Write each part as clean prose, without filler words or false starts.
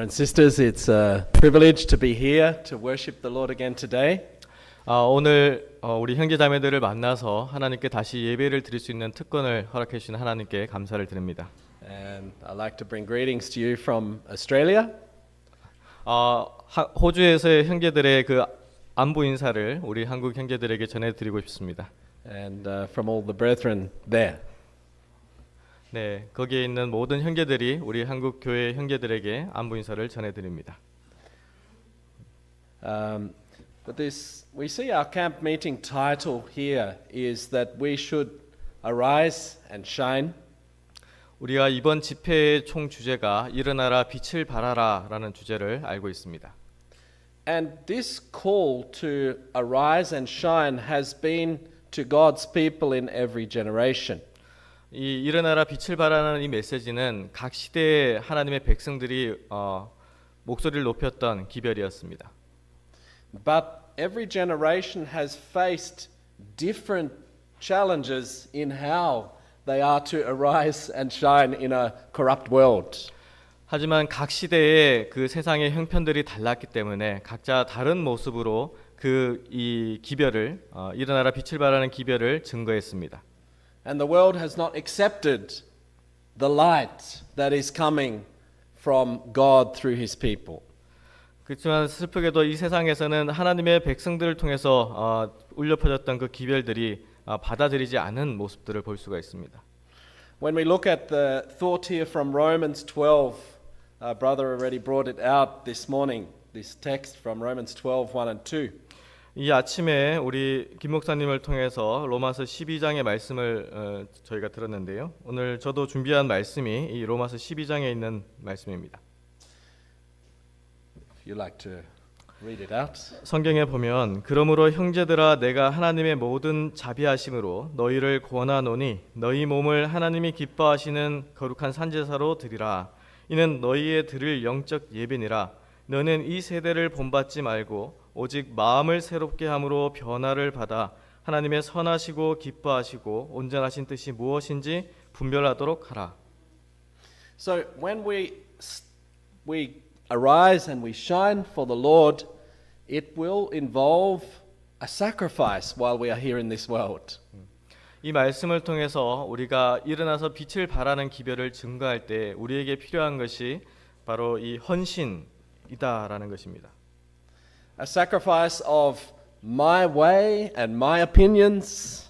and sisters, it's a privilege to be here to worship the Lord again today. 오늘 우리 형제자매들을 만나서 하나님께 다시 예배를 드릴 수 있는 특권을 허락해 주신 하나님께 감사를 드립니다. And I'd like to bring greetings to you from Australia. 호주에서의 형제들의 그 안부 인사를 우리 한국 형제들에게 전해드리고 싶습니다. And from all the brethren there. 네, 거기에 있는 모든 형제들이 우리 한국 교회 형제들에게 안부 인사를 전해드립니다. But we see our camp meeting title here is that we should arise and shine. 우리가 이번 집회의 총 주제가 일어나라 빛을 발하라라는 주제를 알고 있습니다. And this call to arise and shine has been to God's people in every generation. 이 일어나라 빛을 발하는 이 메시지는 각 시대의 하나님의 백성들이 목소리를 높였던 기별이었습니다. But every generation has faced different challenges in how they are to arise and shine in a corrupt world. 하지만 각 시대의 그 세상의 형편들이 달랐기 때문에 각자 다른 모습으로 이 기별을 일어나라 빛을 발하는 기별을 증거했습니다. And the world has not accepted the light that is coming from God through his people. 그렇지만 슬프게도 이 세상에서는 하나님의 백성들을 통해서 울려 퍼졌던 그 기별들이 받아들이지 않은 모습들을 볼 수가 있습니다. When we look at the thought here from Romans 12, brother already brought it out this morning, this text from Romans 12, 1 and 2. 이 아침에 우리 김 목사님을 통해서 로마서 12장의 말씀을 저희가 들었는데요. 오늘 저도 준비한 말씀이 이 로마서 12장에 있는 말씀입니다. If you'd like to read it out. 성경에 보면 그러므로 형제들아 내가 하나님의 모든 자비하심으로 너희를 권하노니 너희 몸을 하나님이 기뻐하시는 거룩한 산제사로 드리라. 이는 너희의 드릴 영적 예배니라. 너는 이 세대를 본받지 말고 오직 마음을 새롭게 함으로 변화를 받아 하나님의 선하시고 기뻐하시고 온전하신 뜻이 무엇인지 분별하도록 하라. So when we arise and we shine for the Lord, it will involve a sacrifice while we are here in this world. 이 말씀을 통해서 우리가 일어나서 빛을 발하는 기별을 증거할 때 우리에게 필요한 것이 바로 이 헌신이다라는 것입니다. A sacrifice of my way and my opinions.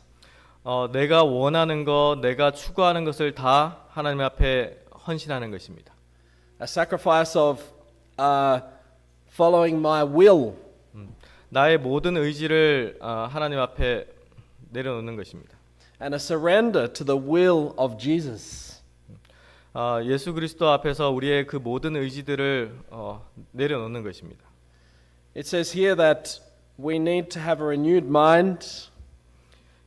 내가 원하는 것, 내가 추구하는 것을 다 하나님 앞에 헌신하는 것입니다. A sacrifice of following my will. 나의 모든 의지를 하나님 앞에 내려놓는 것입니다. And a surrender to the will of Jesus. 예수 그리스도 앞에서 우리의 그 모든 의지들을 내려놓는 것입니다. It says here that we need to have a renewed mind.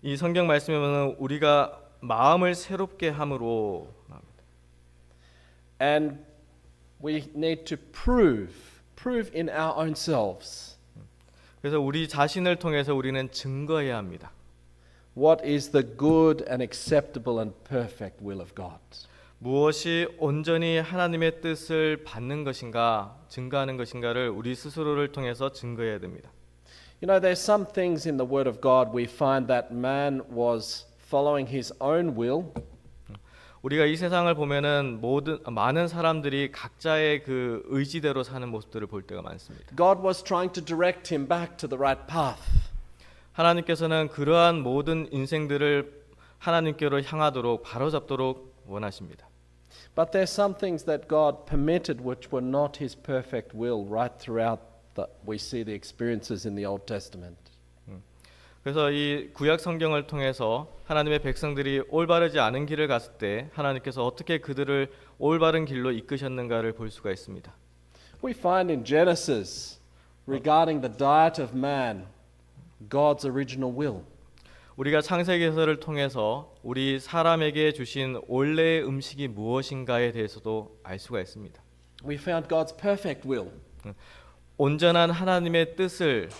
이 성경 말씀에 보면 우리가 마음을 새롭게 함으로 And we need to prove in our own selves. 그래서 우리 자신을 통해서 우리는 증거해야 합니다. What is the good and acceptable and perfect will of God? 무엇이 온전히 하나님의 뜻을 받는 것인가, 증거하는 것인가를 우리 스스로를 통해서 증거해야 됩니다. You know, there's some things in the Word of God we find that man was following his own will. 우리가 이 세상을 보면은 많은 사람들이 각자의 그 의지대로 사는 모습들을 볼 때가 많습니다. God was trying to direct him back to the right path. 하나님께서는 그러한 모든 인생들을 하나님께로 향하도록 바로잡도록 원하십니다. But there's some things that God permitted which were not his perfect will right throughout we see the experiences in the Old Testament. 그래서 이 구약 성경을 통해서 하나님의 백성들이 올바르지 않은 길을 갔을 때 하나님께서 어떻게 그들을 올바른 길로 이끄셨는가를 볼 수가 있습니다. We find in Genesis regarding the diet of man God's original will. 우리가 창세기서를 통해서 우리 사람에게 주신 원래의 음식이 무엇인가에 대해서도 알 수가 있습니다. We found God's perfect will. 온전한 하나님의 뜻을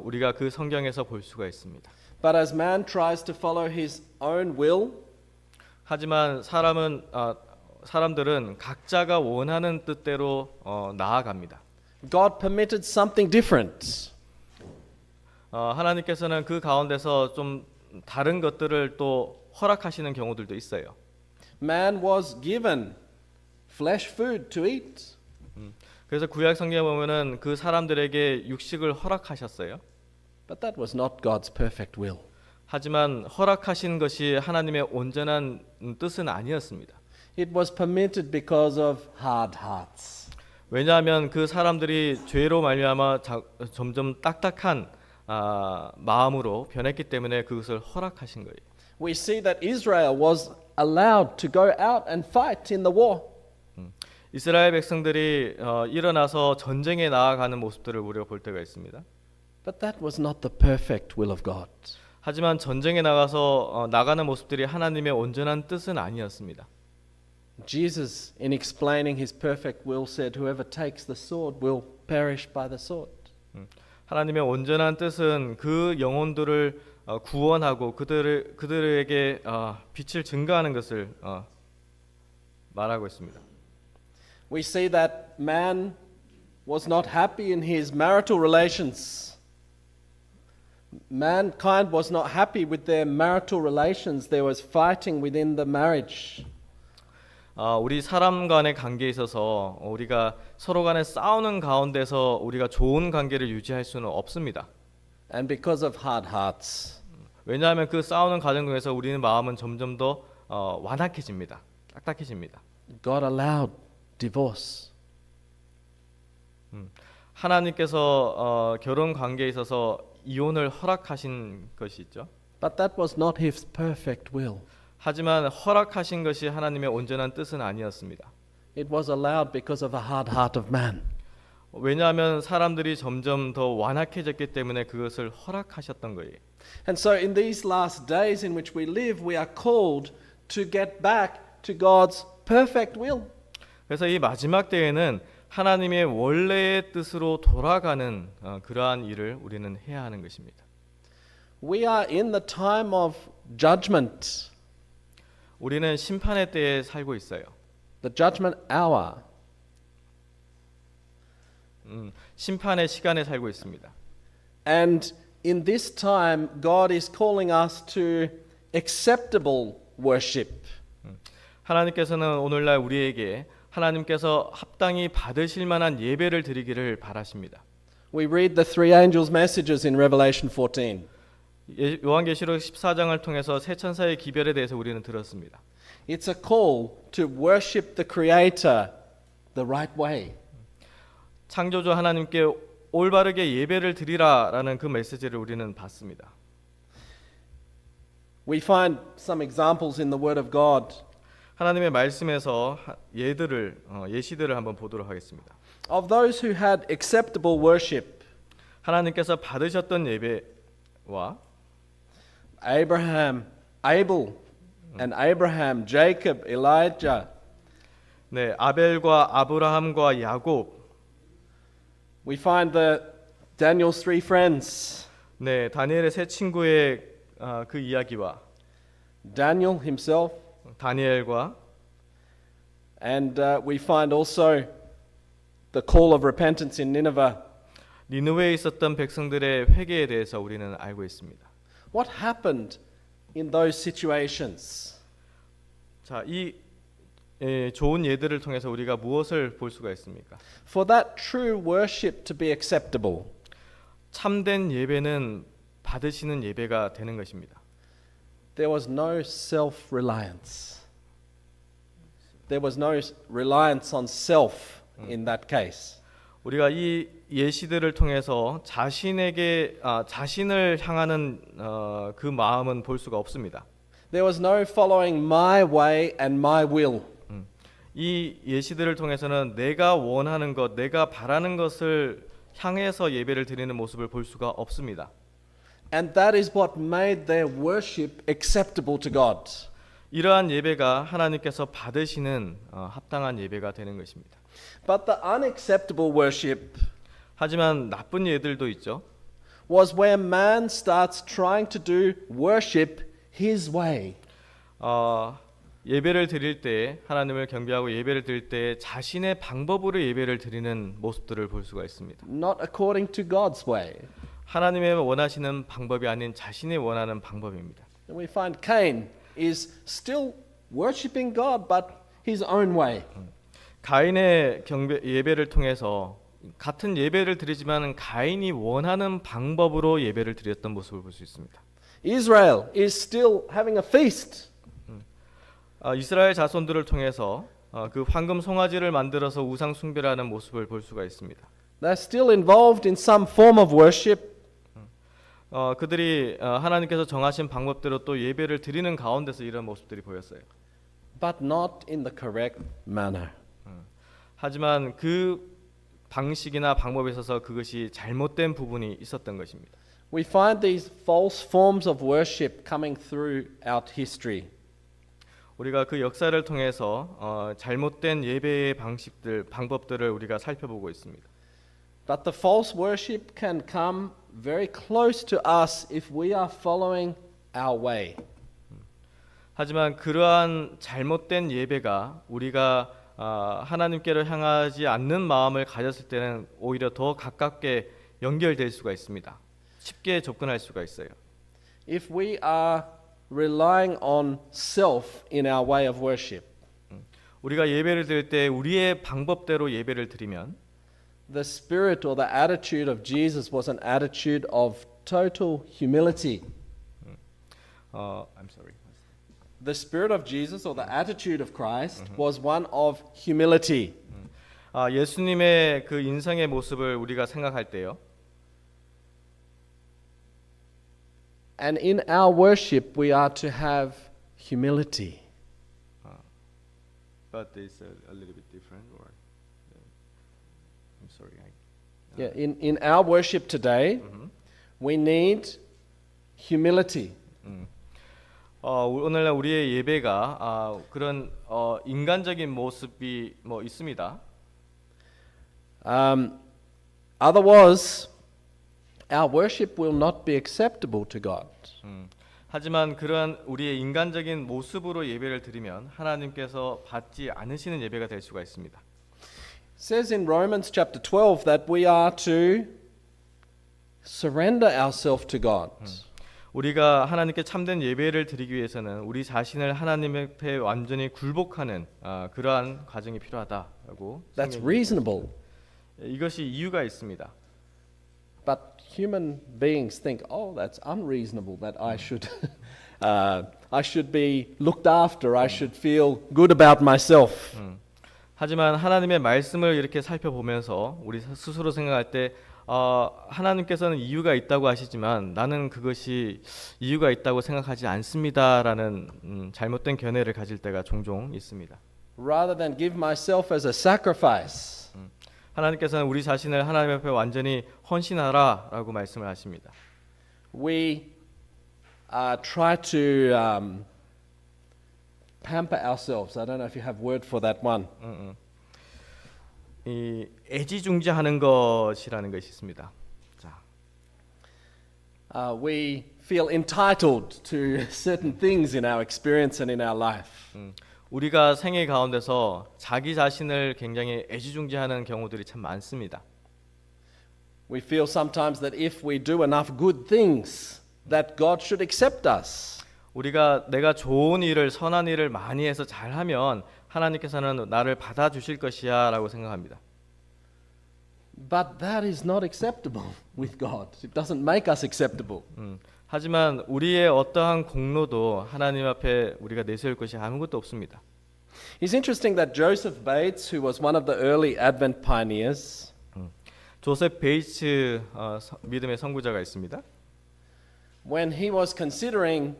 우리가 그 성경에서 볼 수가 있습니다. But as man tries to follow his own will, 하지만 사람들은 각자가 원하는 뜻대로 나아갑니다. God permitted something different. 하나님께서는 그 가운데서 좀 다른 것들을 또 허락하시는 경우들도 있어요. Man was given flesh food to eat. 그래서 구약 성경에 보면은 그 사람들에게 육식을 허락하셨어요. But that was not God's perfect will. 하지만 허락하신 것이 하나님의 온전한 뜻은 아니었습니다. It was permitted because of hard hearts. 왜냐하면 그 사람들이 죄로 말미암아 점점 딱딱한 마음으로 변했기 때문에 그것을 허락하신 거예요. We see that Israel was allowed to go out and fight in the war. 이스라엘 백성들이 일어나서 전쟁에 나아가는 모습들을 우리가 볼 때가 있습니다. But that was not the perfect will of God. 하지만 전쟁에 나가서 나가는 모습들이 하나님의 온전한 뜻은 아니었습니다. Jesus, in explaining his perfect will, said, "Whoever takes the sword will perish by the sword." 하나님의 온전한 뜻은 그 영혼들을 구원하고 그들에게 빛을 증거하는 것을 말하고 있습니다. We see that man was not happy in his marital relations. Mankind was not happy with their marital relations. There was fighting within the marriage. 우리 사람 간의 관계에 있어서 우리가 서로 간에 싸우는 가운데서 우리가 좋은 관계를 유지할 수는 없습니다. And because of hard hearts, 왜냐하면 그 싸우는 과정 중에서 우리는 마음은 점점 더 완악해집니다. 딱딱해집니다. God allowed divorce. 하나님께서 결혼 관계에 있어서 이혼을 허락하신 것이 있죠. But that was not his perfect will. 하지만 허락하신 것이 하나님의 온전한 뜻은 아니었습니다. It was allowed because of a hard heart of man. 왜냐하면 사람들이 점점 더 완악해졌기 때문에 그것을 허락하셨던 거예요. And so in these last days in which we live, we are called to get back to God's perfect will. 그래서 이 마지막 때에는 하나님의 원래의 뜻으로 돌아가는 그러한 일을 우리는 해야 하는 것입니다. We are in the time of judgment, 우리는 심판의 때에 살고 있어요. the judgment hour. 심판의 시간에 살고 있습니다. And in this time, God is calling us to acceptable worship. 하나님께서는 오늘날 우리에게 하나님께서 합당히 받으실 만한 예배를 드리기를 바라십니다. We read the three angels' messages in Revelation 14. 요한계시록 14장을 통해서 세 천사의 기별에 대해서 우리는 들었습니다. It's a call to worship the Creator the right way. 창조주 하나님께 올바르게 예배를 드리라라는 그 메시지를 우리는 받습니다. We find some examples in the Word of God 하나님의 말씀에서 예시들을 한번 보도록 하겠습니다. of those who had acceptable worship. 하나님께서 받으셨던 예배와 Abel, and Abraham, Jacob, Elijah. 네, 아벨과 아브라함과 야곱, We find the Daniel's three friends, 네, 다니엘의 세 친구의 그 이야기와 Daniel himself, 다니엘과 and we find also the call of repentance in Nineveh. 니느웨에 있었던 백성들의 회개에 대해서 우리는 알고 있습니다. What happened in those situations? 자, 이 좋은 예들을 통해서 우리가 무엇을 볼 수가 있습니까? For that true worship to be acceptable, 참된 예배는 받으시는 예배가 되는 것입니다. there was no self-reliance. There was no reliance on self in that case. 우리가 이 예시들을 통해서 자신을 향하는 그 마음은 볼 수가 없습니다. There was no following my way and my will. 이 예시들을 통해서는 내가 원하는 것, 내가 바라는 것을 향해서 예배를 드리는 모습을 볼 수가 없습니다. And that is what made their worship acceptable to God. 이러한 예배가 하나님께서 받으시는 합당한 예배가 되는 것입니다. But the unacceptable worship 하지만 나쁜 예들도 있죠. was where man starts trying to do worship his way. 예배를 드릴 때 하나님을 경배하고 예배를 드릴 때 자신의 방법으로 예배를 드리는 모습들을 볼 수가 있습니다. not according to God's way. 하나님의 원하시는 방법이 아닌 자신이 원하는 방법입니다. And we find Cain is still worshiping God, but his own way. 가인의 예배를 통해서 같은 예배를 드리지만 가인이 원하는 방법으로 예배를 드렸던 모습을 볼 수 있습니다. Israel is still having a feast. 이스라엘 자손들을 통해서 그 황금 송아지를 만들어서 우상 숭배를 하는 모습을 볼 수가 있습니다. They're still involved in some form of worship, 그들이 하나님께서 정하신 방법대로 또 예배를 드리는 가운데서 이런 모습들이 보였어요. but not in the correct manner. 하지만 그 방식이나 방법에 있어서 그것이 잘못된 부분이 있었던 것입니다. We find these false forms of worship coming throughout history. 우리가 그 역사를 통해서 잘못된 예배의 방법들을 우리가 살펴보고 있습니다. But the false worship can come very close to us if we are following our way. 하지만 그러한 잘못된 예배가 우리가 하나님께로 향하지 않는 마음을 가졌을 때는 오히려 더 가깝게 연결될 수가 있습니다. 쉽게 접근할 수가 있어요. If we are relying on self in our way of worship, 우리가 예배를 드릴 때 우리의 방법대로 예배를 드리면 the spirit or the attitude of Jesus was an attitude of total humility. I'm sorry. The spirit of Jesus or the attitude of Christ was one of humility. 예수님의 그 인성의 모습을 우리가 생각할 때요. And in our worship we are to have humility. But it's a little bit different. Or I'm sorry. Yeah, in our worship today, we need humility. 오늘날 우리의 예배가 그런 인간적인 모습이 뭐 있습니다. Otherwise, our worship will not be acceptable to God. 하지만 그런 우리의 인간적인 모습으로 예배를 드리면 하나님께서 받지 않으시는 예배가 될 수가 있습니다. It says in Romans chapter 12 that we are to surrender ourselves to God. 우리가 하나님께 참된 예배를 드리기 위해서는 우리 자신을 하나님 앞에 완전히 굴복하는 그러한 과정이 필요하다라고. That's reasonable. 이것이 이유가 있습니다. But human beings think, oh, that's unreasonable. That I should be looked after. I should feel good about myself. 하지만 하나님의 말씀을 이렇게 살펴보면서 우리 스스로 생각할 때 하나님께서는 이유가 있다고 하시지만 나는 그것이 이유가 있다고 생각하지 않습니다라는 잘못된 견해를 가질 때가 종종 있습니다. Rather than give myself as a sacrifice, 하나님께서는 우리 자신을 하나님 앞에 완전히 헌신하라라고 말씀을 하십니다. we try to pamper ourselves. I don't know if you have word for that one. 이 애지중지하는 것이라는 것이 있습니다. 자, we feel entitled to certain things in our experience and in our life. 우리가 생애 가운데서 자기 자신을 굉장히 애지중지하는 경우들이 참 많습니다. We feel sometimes that if we do enough good things, that God should accept us. 내가 좋은 일을 선한 일을 많이 해서 잘하면 하나님께서는 나를 받아주실 것이야라고 생각합니다. But that is not acceptable with God. It doesn't make us acceptable. 하지만 우리의 어떠한 공로도 하나님 앞에 우리가 내세울 것이 아무것도 없습니다. It's interesting that Joseph Bates, who was one of the early Advent pioneers, 조셉 베이츠 믿음의 선구자가 있습니다. when he was considering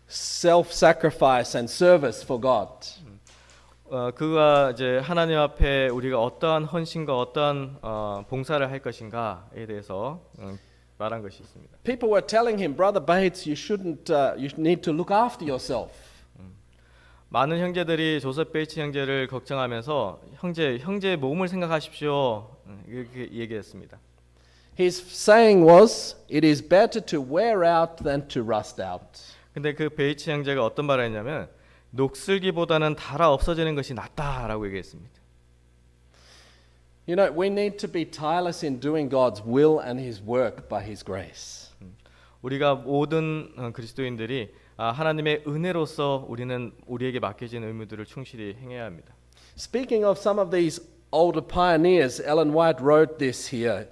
self-sacrifice and service for God, 그가 이제 하나님 앞에 우리가 어떠한 헌신과 어떠한 봉사를 할 것인가에 대해서 말한 것이 있습니다. people were telling him, Brother Bates, you need to look after yourself. 많은 형제들이 조셉 베이츠 형제를 걱정하면서 형제의 몸을 생각하십시오 이렇게 얘기했습니다. His saying was, it is better to wear out than to rust out. 근데 그 베이츠 형제가 어떤 말을 했냐면 녹슬기보다는 닳아 없어지는 것이 낫다라고 얘기했습니다. You know, we need to be tireless in doing God's will and His work by His grace. 우리가 모든 그리스도인들이 하나님의 은혜로서 우리는 우리에게 맡겨진 의무들을 충실히 행해야 합니다. Speaking of some of these older pioneers, Ellen White wrote this here.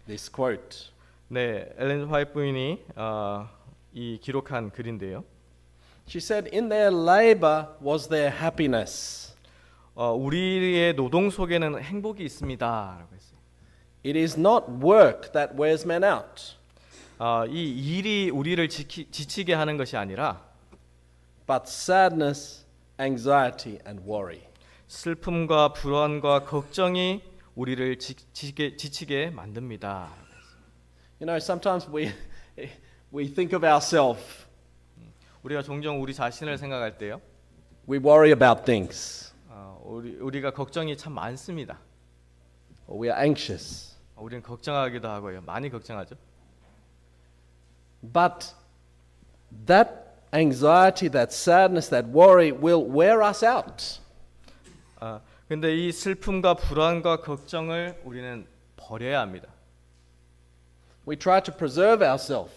This quote. 네, 엘렌 화이트 부인이 이 기록한 글인데요. She said, "In their labor was their happiness. 우리의 노동 속에는 행복이 있습니다라고 했어요. It is not work that wears men out, 이 일이 우리를 지치게 하는 것이 아니라 but sadness, anxiety, and worry." 슬픔과 불안과 걱정이 우리를 지치게 만듭니다. You know, sometimes we think of ourselves. 우리가 종종 우리 자신을 생각할 때요. We worry about things, 우리가 걱정이 참 많습니다. or we are anxious. 우리는 걱정하기도 하고요. 많이 걱정하죠. But that anxiety, that sadness, that worry will wear us out. 근데 이 슬픔과 불안과 걱정을 우리는 버려야 합니다. We try to preserve ourselves,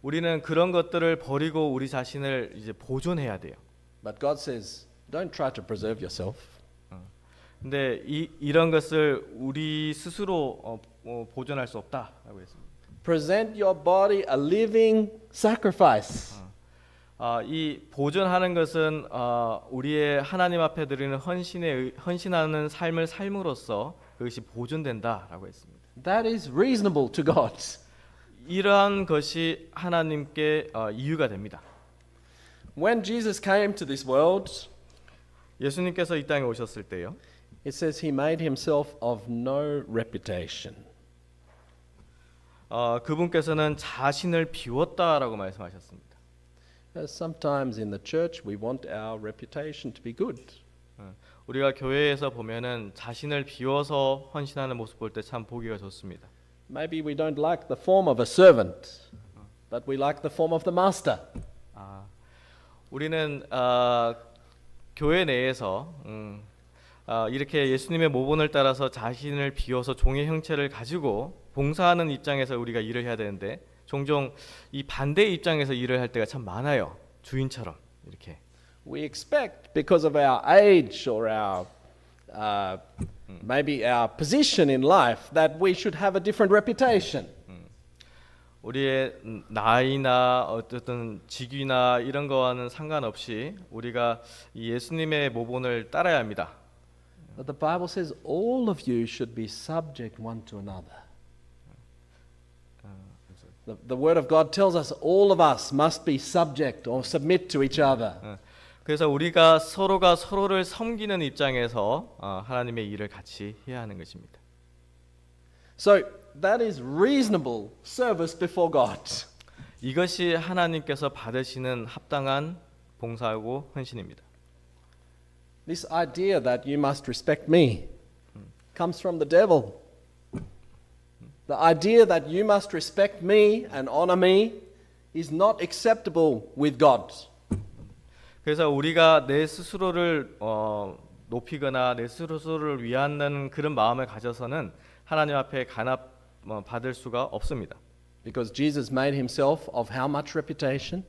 우리는 그런 것들을 버리고 우리 자신을 이제 보존해야 돼요. but God says, don't try to preserve yourself. 근데 이런 것을 우리 스스로 보존할 수 없다라고 했습니다. Present your body a living sacrifice. 이 보존하는 것은 우리의 하나님 앞에 드리는 헌신하는 삶을 삶으로써 그것이 보존된다라고 했습니다. That is reasonable to God. 이러한 것이 하나님께 이유가 됩니다. When Jesus came to this world, 예수님께서 이 땅에 오셨을 때요. it says he made himself of no reputation. 그분께서는 자신을 비웠다라고 말씀하셨습니다. Sometimes in the church we want our reputation to be good. 우리가 교회에서 보면은 자신을 비워서 헌신하는 모습 볼 때 참 보기가 좋습니다. Maybe we don't like the form of a servant, but we like the form of the master. 우리는 교회 내에서 이렇게 예수님의 모본을 따라서 자신을 비워서 종의 형체를 가지고 봉사하는 입장에서 우리가 일을 해야 되는데 종종 이 반대의 입장에서 일을 할 때가 참 많아요. 주인처럼 이렇게. We expect because of our age or our maybe our position in life that we should have a different reputation. 우리의 나이나 어쨌든 직위나 이런 거와는 상관없이 우리가 이 예수님의 모본을 따라야 합니다. But the Bible says all of you should be subject one to another. The Word of God tells us all of us must be subject or submit to each other. 그래서 우리가 서로가 서로를 섬기는 입장에서 하나님의 일을 같이 해야 하는 것입니다. So that is reasonable service before God. 이것이 하나님께서 받으시는 합당한 봉사하고 헌신입니다. This idea that you must respect me comes from the devil. The idea that you must respect me and honor me is not acceptable with God. 그래서 우리가 내 스스로를 높이거나 내 스스로를 위한다는 그런 마음을 가져서는 하나님 앞에 간합 받을 수가 없습니다. Because Jesus made himself of how much reputation?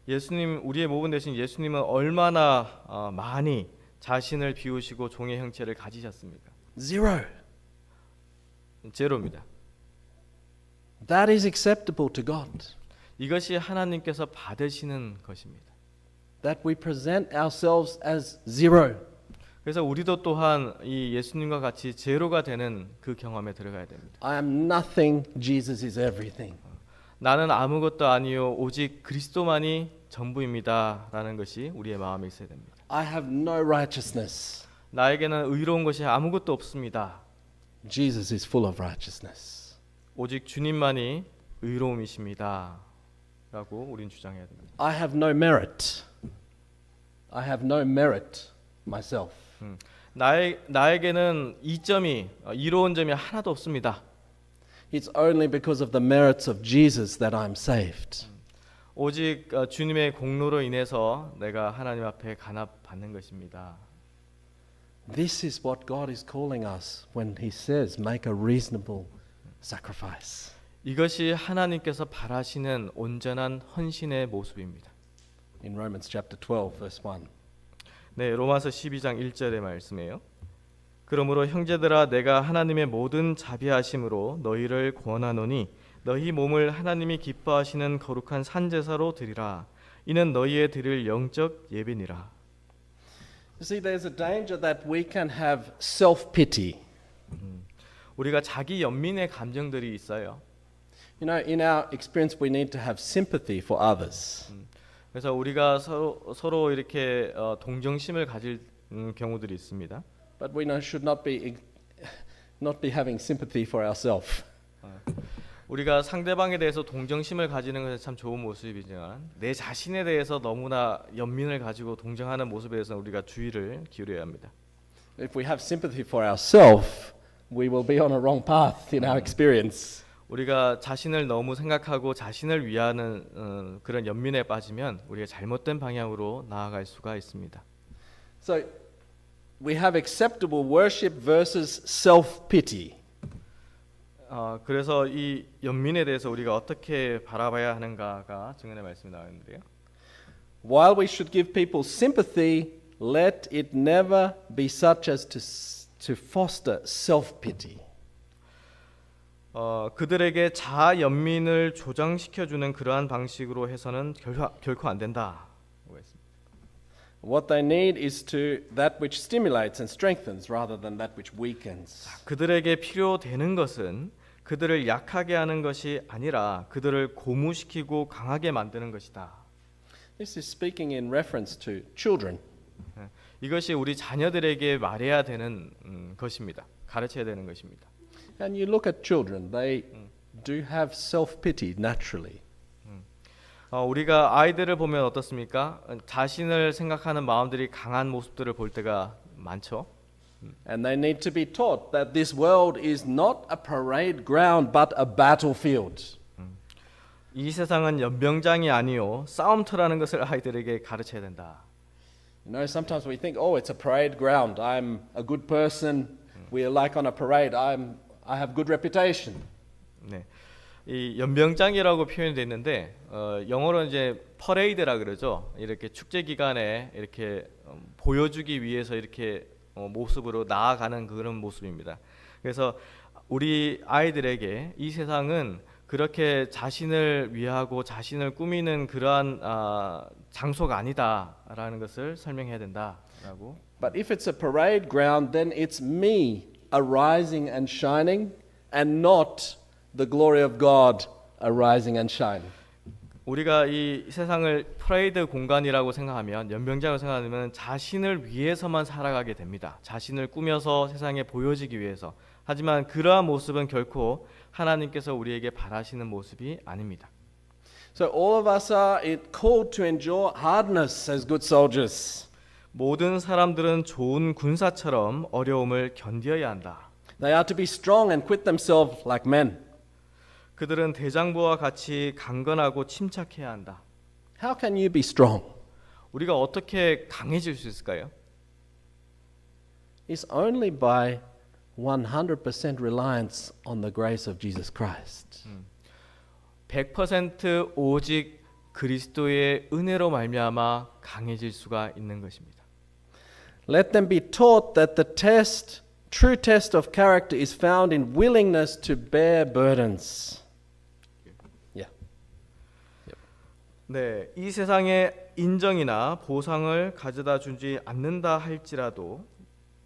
예수님 우리의 모본 대신 예수님은 얼마나 많이 자신을 비우시고 종의 형체를 가지셨습니까? Zero. 제로입니다. That is acceptable to God. 이것이 하나님께서 받으시는 것입니다. That we present ourselves as zero. 그래서 우리도 또한 이 예수님과 같이 제로가 되는 그 경험에 들어가야 됩니다. I am nothing, Jesus is everything. 나는 아무것도 아니요 오직 그리스도만이 전부입니다라는 것이 우리의 마음에 있어야 됩니다. I have no righteousness. 나에게는 의로운 것이 아무것도 없습니다. Jesus is full of righteousness. 오직 주님만이 의로움이십니다. 라고 우린 주장해야 됩니다. I have no merit. I have no merit myself. 나에게는 이점이 이로운 점이 하나도 없습니다. It's only because of the merits of Jesus that I'm saved. 오직 주님의 공로로 인해서 내가 하나님 앞에 간합받는 것입니다. This is what God is calling us when He says, make a reasonable sacrifice. 이것이 하나님께서 바라시는 온전한 헌신의 모습입니다. In Romans chapter 12, verse 1. 네, 로마서 12장 1절의 말씀이에요. 그러므로 형제들아 내가 하나님의 모든 자비하심으로 너희를 권하노니 너희 몸을 하나님이 기뻐하시는 거룩한 산제사로 드리라. 이는 너희의 드릴 영적 예배니라. You see, there's a danger that we can have self-pity. 우리가 자기 연민의 감정들이 있어요. You know, in our experience, we need to have sympathy for others. 그래서 우리가 서로 이렇게 동정심을 가질 경우들이 있습니다. But we should not be having sympathy for ourselves. 우리가 상대방에 대해서 동정심을 가지는 것은 참 좋은 모습이지만 내 자신에 대해서 너무나 연민을 가지고 동정하는 모습에 대해서 우리가 주의를 기울여야 합니다. If we have sympathy for ourselves, we will be on a wrong path in our experience. 우리가 자신을 너무 생각하고 자신을 위하는 그런 연민에 빠지면 우리가 잘못된 방향으로 나아갈 수가 있습니다. So we have acceptable worship versus self-pity. 그래서 이 연민에 대해서 우리가 어떻게 바라봐야 하는가가 증언의 말씀이 나와 있는데요. While we should give people sympathy, let it never be such as to foster self-pity. 그들에게 자아 연민을 조장시켜주는 그러한 방식으로 해서는 결코 안 된다. What they need is that which stimulates and strengthens rather than that which weakens. 그들에게 필요되는 것은 그들을 약하게 하는 것이 아니라 그들을 고무시키고 강하게 만드는 것이다. This is speaking in reference to children. 이것이 우리 자녀들에게 말해야 되는 것입니다. 가르쳐야 되는 것입니다. And you look at children, they do have self-pity naturally. 우리가 아이들을 보면 어떻습니까? 자신을 생각하는 마음들이 강한 모습들을 볼 때가 많죠. And they need to be taught that this world is not a parade ground but a battlefield. 이 세상은 연병장이 아니요 싸움터라는 것을 아이들에게 가르쳐야 된다. You know, sometimes we think, oh, it's a parade ground. I'm a good person. We are like on a parade. I have good reputation. 네, 이 연병장이라고 표현이 돼 있는데 영어로 이제 퍼레이드라 그러죠. 이렇게 축제 기간에 이렇게 보여주기 위해서 이렇게 모습으로 나아가는 그런 모습입니다. 그래서 우리 아이들에게 이 세상은 그렇게 자신을 위하고 자신을 꾸미는 그러한 장소가 아니다라는 것을 설명해야 된다라고. But if it's a parade ground, then it's me arising and shining, and not the glory of God arising and shining. 우리가 이 세상을 프레이드 공간이라고 생각하면 연병장을 생각하면 자신을 위해서만 살아가게 됩니다. 자신을 꾸며서 세상에 보여지기 위해서. 하지만 그러한 모습은 결코 하나님께서 우리에게 바라시는 모습이 아닙니다. So all of us are called to endure hardness as good soldiers. 모든 사람들은 좋은 군사처럼 어려움을 견뎌야 한다. They are to be strong and quit themselves like men. 그들은 대장부와 같이 강건하고 침착해야 한다. How can you be strong? 우리가 어떻게 강해질 수 있을까요? It's only by 100% reliance on the grace of Jesus Christ. 100% 오직 그리스도의 은혜로 말미암아 강해질 수가 있는 것입니다. Let them be taught that the true test of character is found in willingness to bear burdens. 네, 이 세상에 인정이나 보상을 가져다 주지 않는다 할지라도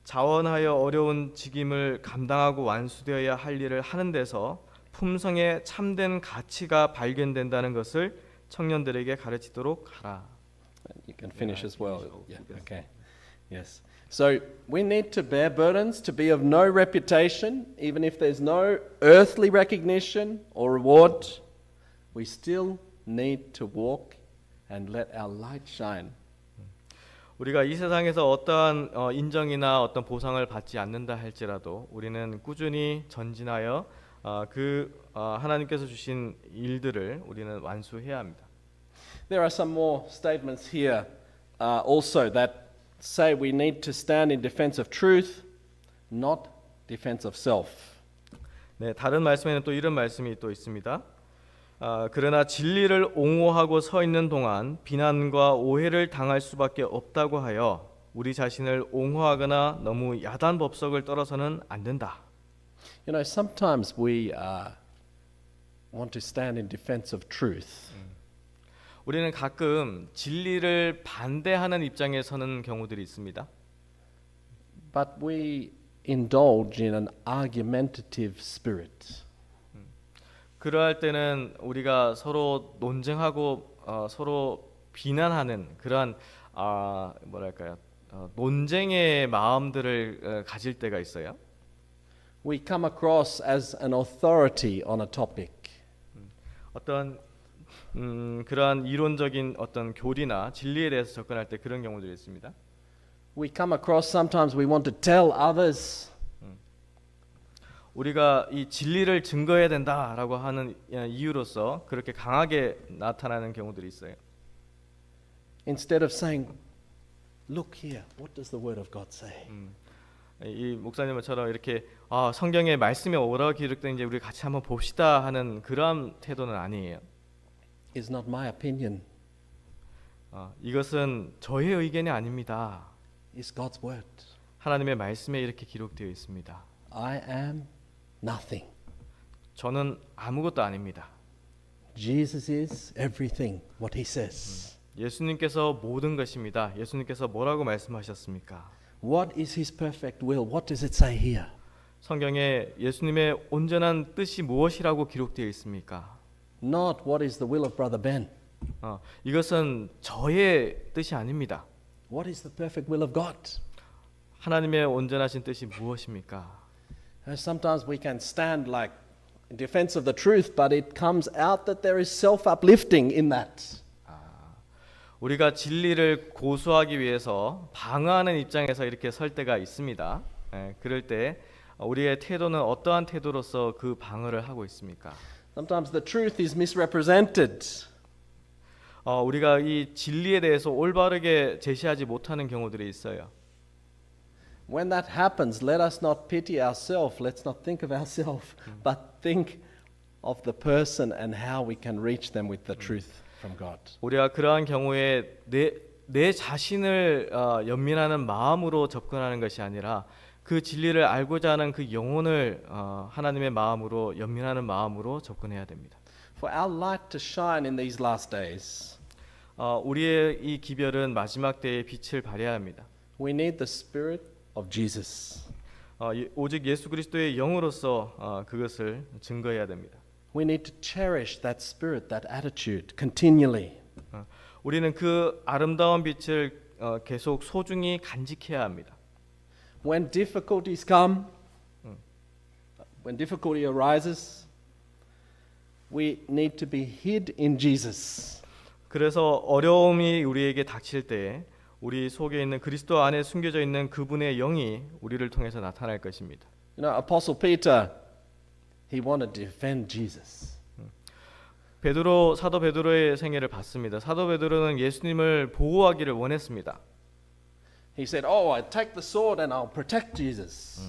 자원하여 어려운 직임을 감당하고 완수되어야 할 일을 하는 데서 품성의 참된 가치가 발견된다는 것을 청년들에게 가르치도록 하라. You can finish as well. Yeah. Okay. Yes. So we need to bear burdens, to be of no reputation, even if there's no earthly recognition or reward. We still need to walk and let our light shine. 우리가 이 세상에서 어떠한 인정이나 어떤 보상을 받지 않는다 할지라도 우리는 꾸준히 전진하여 하나님께서 주신 일들을 우리는 완수해야 합니다. There are some more statements here also that say we need to stand in defense of truth, not defense of self. 네, 다른 말씀에는 또 이런 말씀이 또 있습니다. 그러나 진리를 옹호하고 서 있는 동안 비난과 오해를 당할 수밖에 없다고 하여 우리 자신을 옹호하거나 너무 야단 법석을 떨어서는 안 된다. You know, sometimes we want to stand in defense of truth. 우리는 가끔 진리를 반대하는 입장에 서는 경우들이 있습니다. But we indulge in an argumentative spirit. 그러할 때는 우리가 서로 논쟁하고 서로 비난하는 그러한 뭐랄까요? 논쟁의 마음들을 가질 때가 있어요. We come across as an authority on a topic. 어떤 그러한 이론적인 어떤 교리나 진리에 대해서 접근할 때 그런 경우들이 있습니다. We come across sometimes we want to tell others. 우리가 이 진리를 증거해야 된다라고 하는 이유로서 그렇게 강하게 나타나는 경우들이 있어요. Instead of saying, look here, what does the word of God say? 이 목사님처럼 이렇게 성경의 말씀에 뭐라고 기록되는지 우리 같이 한번 봅시다 하는 그런 태도는 아니에요. It's not my opinion. 이것은 저의 의견이 아닙니다. It's God's word. 하나님의 말씀에 이렇게 기록되어 있습니다. I am nothing. 저는 아무것도 아닙니다. Jesus is everything, what he says. 예수님께서 모든 것입니다. 예수님께서 뭐라고 말씀하셨습니까? What is his perfect will? What does it say here? 성경에 예수님의 온전한 뜻이 무엇이라고 기록되어 있습니까? Not what is the will of Brother Ben. 이것은 저의 뜻이 아닙니다. What is the perfect will of God? 하나님의 온전하신 뜻이 무엇입니까? Sometimes we can stand like in defense of the truth, but it comes out that there is self-uplifting in that. 우리가 진리를 고수하기 위해서 방어하는 입장에서 이렇게 설 때가 있습니다. 그럴 때 우리의 태도는 어떠한 태도로서 그 방어를 하고 있습니까? Sometimes the truth is misrepresented. 우리가 이 진리에 대해서 올바르게 제시하지 못하는 경우들이 있어요. When that happens, let us not pity ourselves. Let's not think of ourselves, but think of the person and how we can reach them with the truth from God. 우리가 그러한 경우에 내 자신을 연민하는 마음으로 접근하는 것이 아니라 그 진리를 알고자 하는 그 영혼을 하나님의 마음으로 연민하는 마음으로 접근해야 됩니다. For our light to shine in these last days, 우리의 이 기별은 마지막 때에 빛을 발해야 합니다. we need the Spirit of Jesus. 오직 예수 그리스도의 영으로서 그것을 증거해야 됩니다. We need to cherish that spirit, that attitude continually. 우리는 그 아름다운 빛을 계속 소중히 간직해야 합니다. When difficulties come, when difficulty arises, we need to be hid in Jesus. 그래서 어려움이 우리에게 닥칠 때 우리 속에 있는 그리스도 안에 숨겨져 있는 그분의 영이 우리를 통해서 나타날 것입니다. You know, Apostle Peter, he wanted to defend Jesus. 사도 베드로의 생애를 봤습니다. 사도 베드로는 예수님을 보호하기를 원했습니다. He said, "Oh, I take the sword and I'll protect Jesus."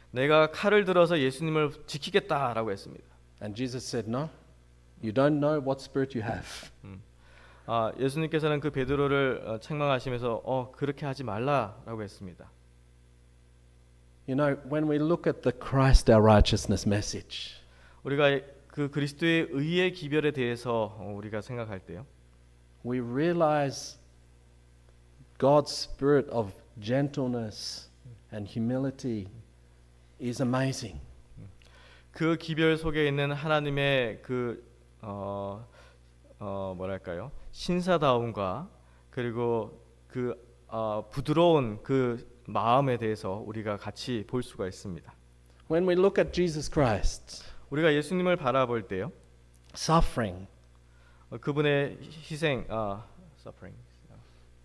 내가 칼을 들어서 예수님을 지키겠다라고 했습니다. And Jesus said, "No, you don't know what spirit you have." 예수님께서는 그 베드로를 책망하시면서 그렇게 하지 말라라고 했습니다. You know, when we look at the Christ our righteousness message, 우리가 그 그리스도의 의의 기별에 대해서 우리가 생각할 때요. we realize God's spirit of gentleness and humility is amazing. 그 기별 속에 있는 하나님의 그 뭐랄까요? 신사다움과 그리고 그 부드러운 그 마음에 대해서 우리가 같이 볼 수가 있습니다. When we look at Jesus Christ, 우리가 예수님을 바라볼 때요. suffering, 그분의 희생,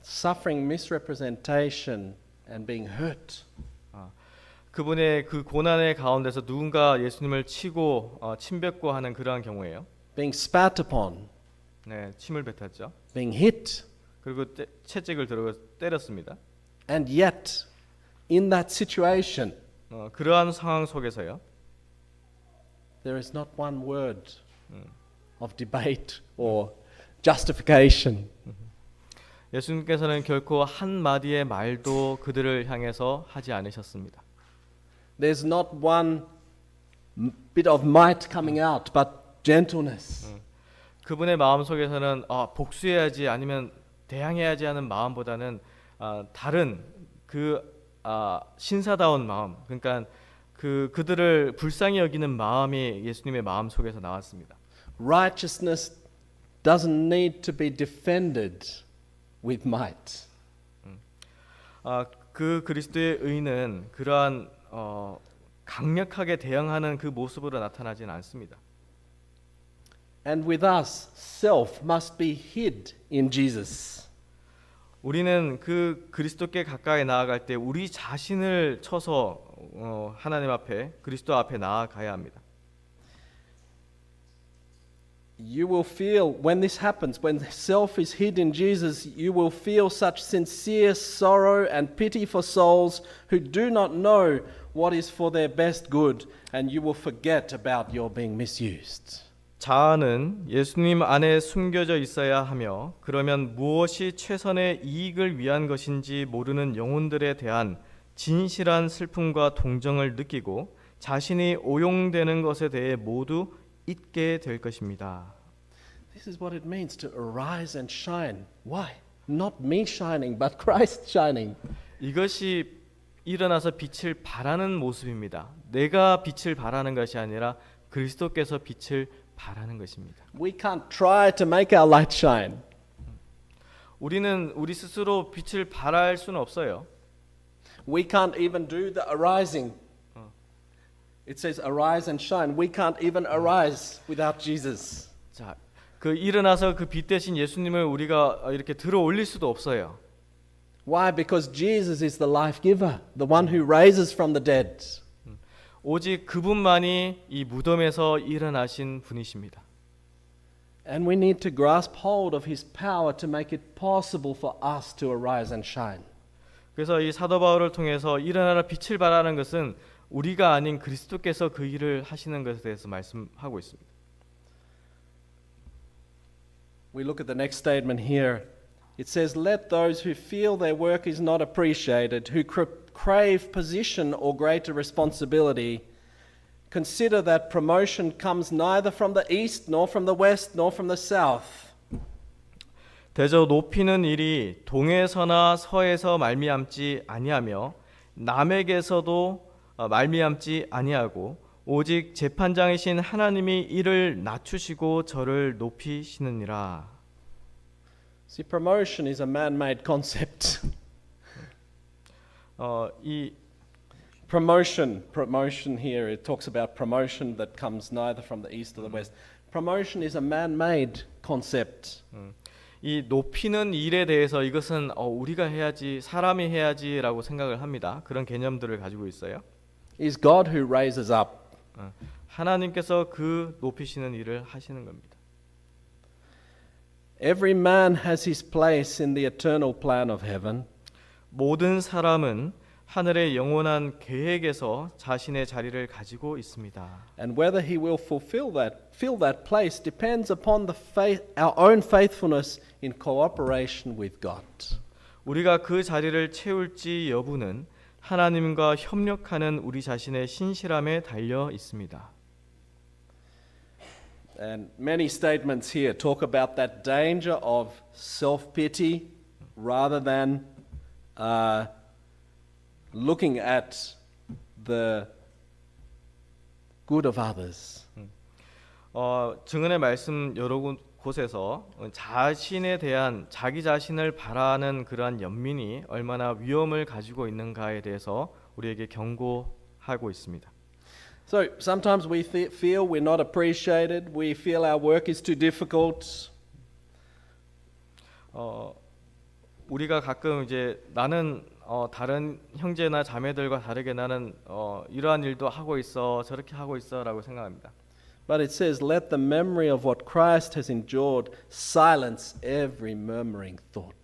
suffering, misrepresentation, and being hurt. 그분의 그 고난의 가운데서 누군가 예수님을 치고 침뱉고 하는 그러한 경우예요. Being spat upon, 네, 침을 뱉었죠. being hit. 그리고 채찍을 들고 때렸습니다. And yet, in that situation, 그러한 상황 속에서요. there is not one word of debate or justification. 예수님께서는 결코 한 마디의 말도 그들을 향해서 하지 않으셨습니다. There's not one bit of might coming out, but gentleness. 그분의 마음 속에서는 복수해야지 아니면 대항해야지 하는 마음보다는 다른 신사다운 마음, 그러니까 그들을 불쌍히 여기는 마음이 예수님의 마음 속에서 나왔습니다. Righteousness doesn't need to be defended with might. 그 그리스도의 의는 그러한 강력하게 대응하는 그 모습으로 나타나지는 않습니다. And with us, self must be hid in Jesus. 우리는 그 그리스도께 가까이 나아갈 때 우리 자신을 쳐서 하나님 앞에 그리스도 앞에 나아가야 합니다. You will feel when this happens, when self is hid in Jesus, you will feel such sincere sorrow and pity for souls who do not know what is for their best good, and you will forget about your being misused. 자아는 예수님 안에 숨겨져 있어야 하며 그러면 무엇이 최선의 이익을 위한 것인지 모르는 영혼들에 대한 진실한 슬픔과 동정을 느끼고 자신이 오용되는 것에 대해 모두 잊게 될 것입니다. This is what it means to arise and shine. Why? Not me shining, but Christ shining. 이것이 일어나서 빛을 발하는 모습입니다. 내가 빛을 발하는 것이 아니라 그리스도께서 빛을 발하는 것입니다. We can't try to make our light shine. 우리는 우리 스스로 빛을 발할 수는 없어요. We can't even do the arising. It says arise and shine. We can't even arise without Jesus. 자, 그 일어나서 그 빛 대신 예수님을 우리가 이렇게 들어 올릴 수도 없어요. Why? Because Jesus is the life giver, the one who raises from the dead. 오직 그분만이 이 무덤에서 일어나신 분이십니다. And we need to grasp hold of his power to make it possible for us to arise and shine. 그래서 이 사도 바울을 통해서 일어나라 빛을 발하는 것은 우리가 아닌 그리스도께서 그 일을 하시는 것에 대해서 말씀하고 있습니다. We look at the next statement here. It says, "Let those who feel their work is not appreciated, who crave position or greater responsibility, consider that promotion comes neither from the east, nor from the west, nor from the south." 대저 높이는 일이 동에서나 서에서 말미암지 아니하며 남에게서도 말미암지 아니하고 오직 재판장이신 하나님이 이를 낮추시고 저를 높이시느니라. See, promotion is a man-made concept. 이 Promotion here, it talks about promotion that comes neither from the east or the west. Promotion is a man-made concept. 이 높이는 일에 대해서 이것은 우리가 해야지, 사람이 해야지라고 생각을 합니다. 그런 개념들을 가지고 있어요. Is God who raises up. 하나님께서 그 높이시는 일을 하시는 겁니다. Every man has his place in the eternal plan of heaven. 모든 사람은 하늘의 영원한 계획에서 자신의 자리를 가지고 있습니다. And whether he will fill that place depends upon our own faithfulness in cooperation with God. 우리가 그 자리를 채울지 여부는 하나님과 협력하는 우리 자신의 신실함에 달려 있습니다. And many statements here talk about that danger of self-pity rather than looking at the good of others. 증언의 말씀 여러 곳에서 자신에 대한 자기 자신을 바라는 그러한 연민이 얼마나 위험을 가지고 있는가에 대해서 우리에게 경고하고 있습니다. So sometimes we feel we're not appreciated. We feel our work is too difficult. 우리가 가끔 이제 나는 다른 형제나 자매들과 다르게 나는 이러한 일도 하고 있어, 저렇게 하고 있어라고 생각합니다. But it says, let the memory of what Christ has endured silence every murmuring thought.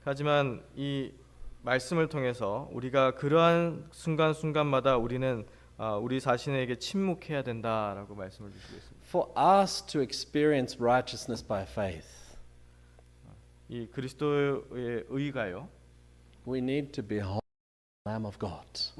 하지만 이 말씀을 통해서 우리가 그러한 순간순간마다 우리는 우리 자신에게 침묵해야 된다라고 말씀을 주시고 있습니다. For us to experience righteousness by faith, 이 그리스도의 의가요. we need to behold the Lamb of God.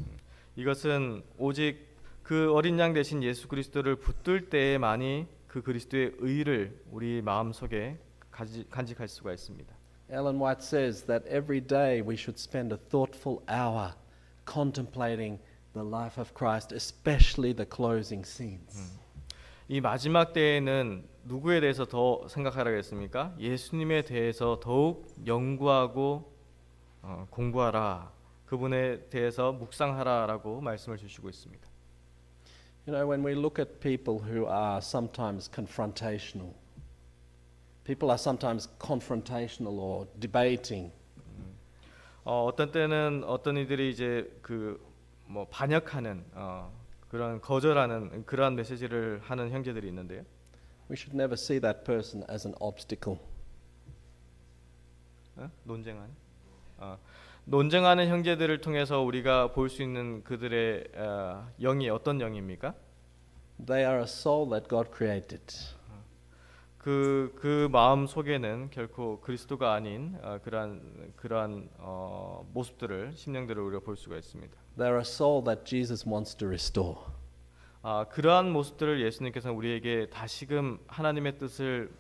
이것은 오직 그 어린 양 대신 예수 그리스도를 붙들 때에만이 그 그리스도의 의를 우리 마음속에 간직할 수가 있습니다. Ellen White says that every day we should spend a thoughtful hour contemplating the life of Christ, especially the closing scenes. 이 마지막 때에는 누구에 대해서 더 생각하라겠습니까? 예수님에 대해서 더욱 연구하고 공부하라. 그분에 대해서 묵상하라라고 말씀을 주시고 있습니다. You know, when we look at people who are sometimes confrontational, people are sometimes confrontational or debating. 어떤 때는 어떤 이들이 이제 뭐 반역하는 그런 거절하는 그러한 메시지를 하는 형제들이 있는데요. We should never see that person as an obstacle. 논쟁하는 형제들을 통해서 우리가 볼 수 있는 그들의 영이 어떤 영입니까? They are a soul that God created. 그 마음 속에는 결코 그리스도가 아닌 그러한 모습들을 심령들을 우리가 볼 수가 있습니다. They are a soul that Jesus wants to restore. 그러한 모습들을 예수님께서는 우리에게 다시금 하나님의 뜻을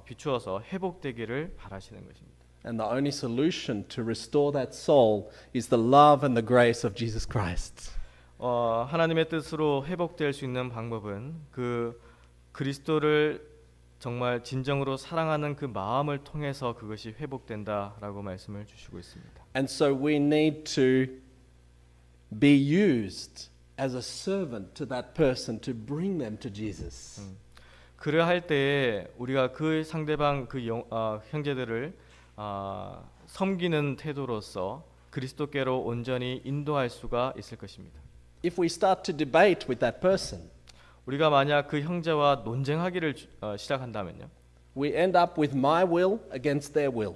비추어서 회복되기를 바라시는 것입니다. And the only solution to restore that soul is the love and the grace of Jesus Christ. 하나님의 뜻으로 회복될 수 있는 방법은 그 그리스도를 정말 진정으로 사랑하는 그 마음을 통해서 그것이 회복된다라고 말씀을 주시고 있습니다. And so we need to be used as a servant to that person to bring them to Jesus. 그러할 때에 우리가 그 상대방 형제들을 섬기는 태도로서 그리스도께로 온전히 인도할 수가 있을 것입니다. If we start to debate with that person, 우리가 만약 그 형제와 논쟁하기를 시작한다면요. we end up with my will against their will.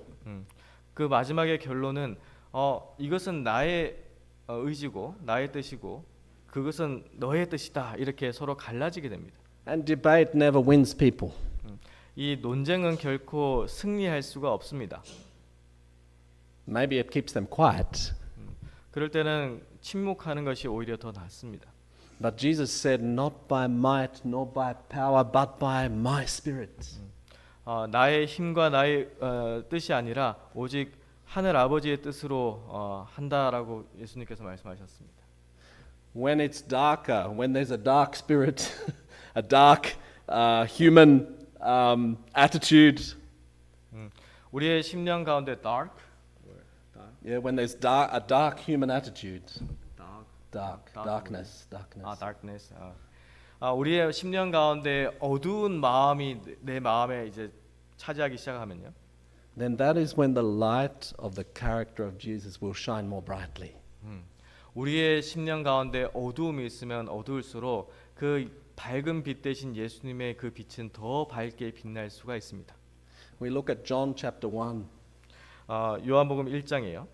그 마지막의 결론은 이것은 나의 의지고 나의 뜻이고 그것은 너의 뜻이다 이렇게 서로 갈라지게 됩니다. And debate never wins people. 이 논쟁은 결코 승리할 수가 없습니다. Maybe it keeps them quiet. 그럴 때는 침묵하는 것이 오히려 더 낫습니다. But Jesus said, not by might nor by power, but by my spirit. 나의 힘과 나의 뜻이 아니라 오직 하늘 아버지의 뜻으로 한다라고 예수님께서 말씀하셨습니다. When it's darker, when there's a dark spirit, a dark human attitude. 우리의 심령 가운데 Yeah, when there's a dark human attitude. Darkness. darkness. 우리의 심령 가운데 어두운 마음이 내 마음에 이제 차지하기 시작하면요. Then that is when the light of the character of Jesus will shine more brightly. 우리의 심령 가운데 어두움이 있으면 어두울수록 그 밝은 빛 대신 예수님의 그 빛은 더 밝게 빛날 수가 있습니다. We look at John chapter 1. 요한복음 1장이에요.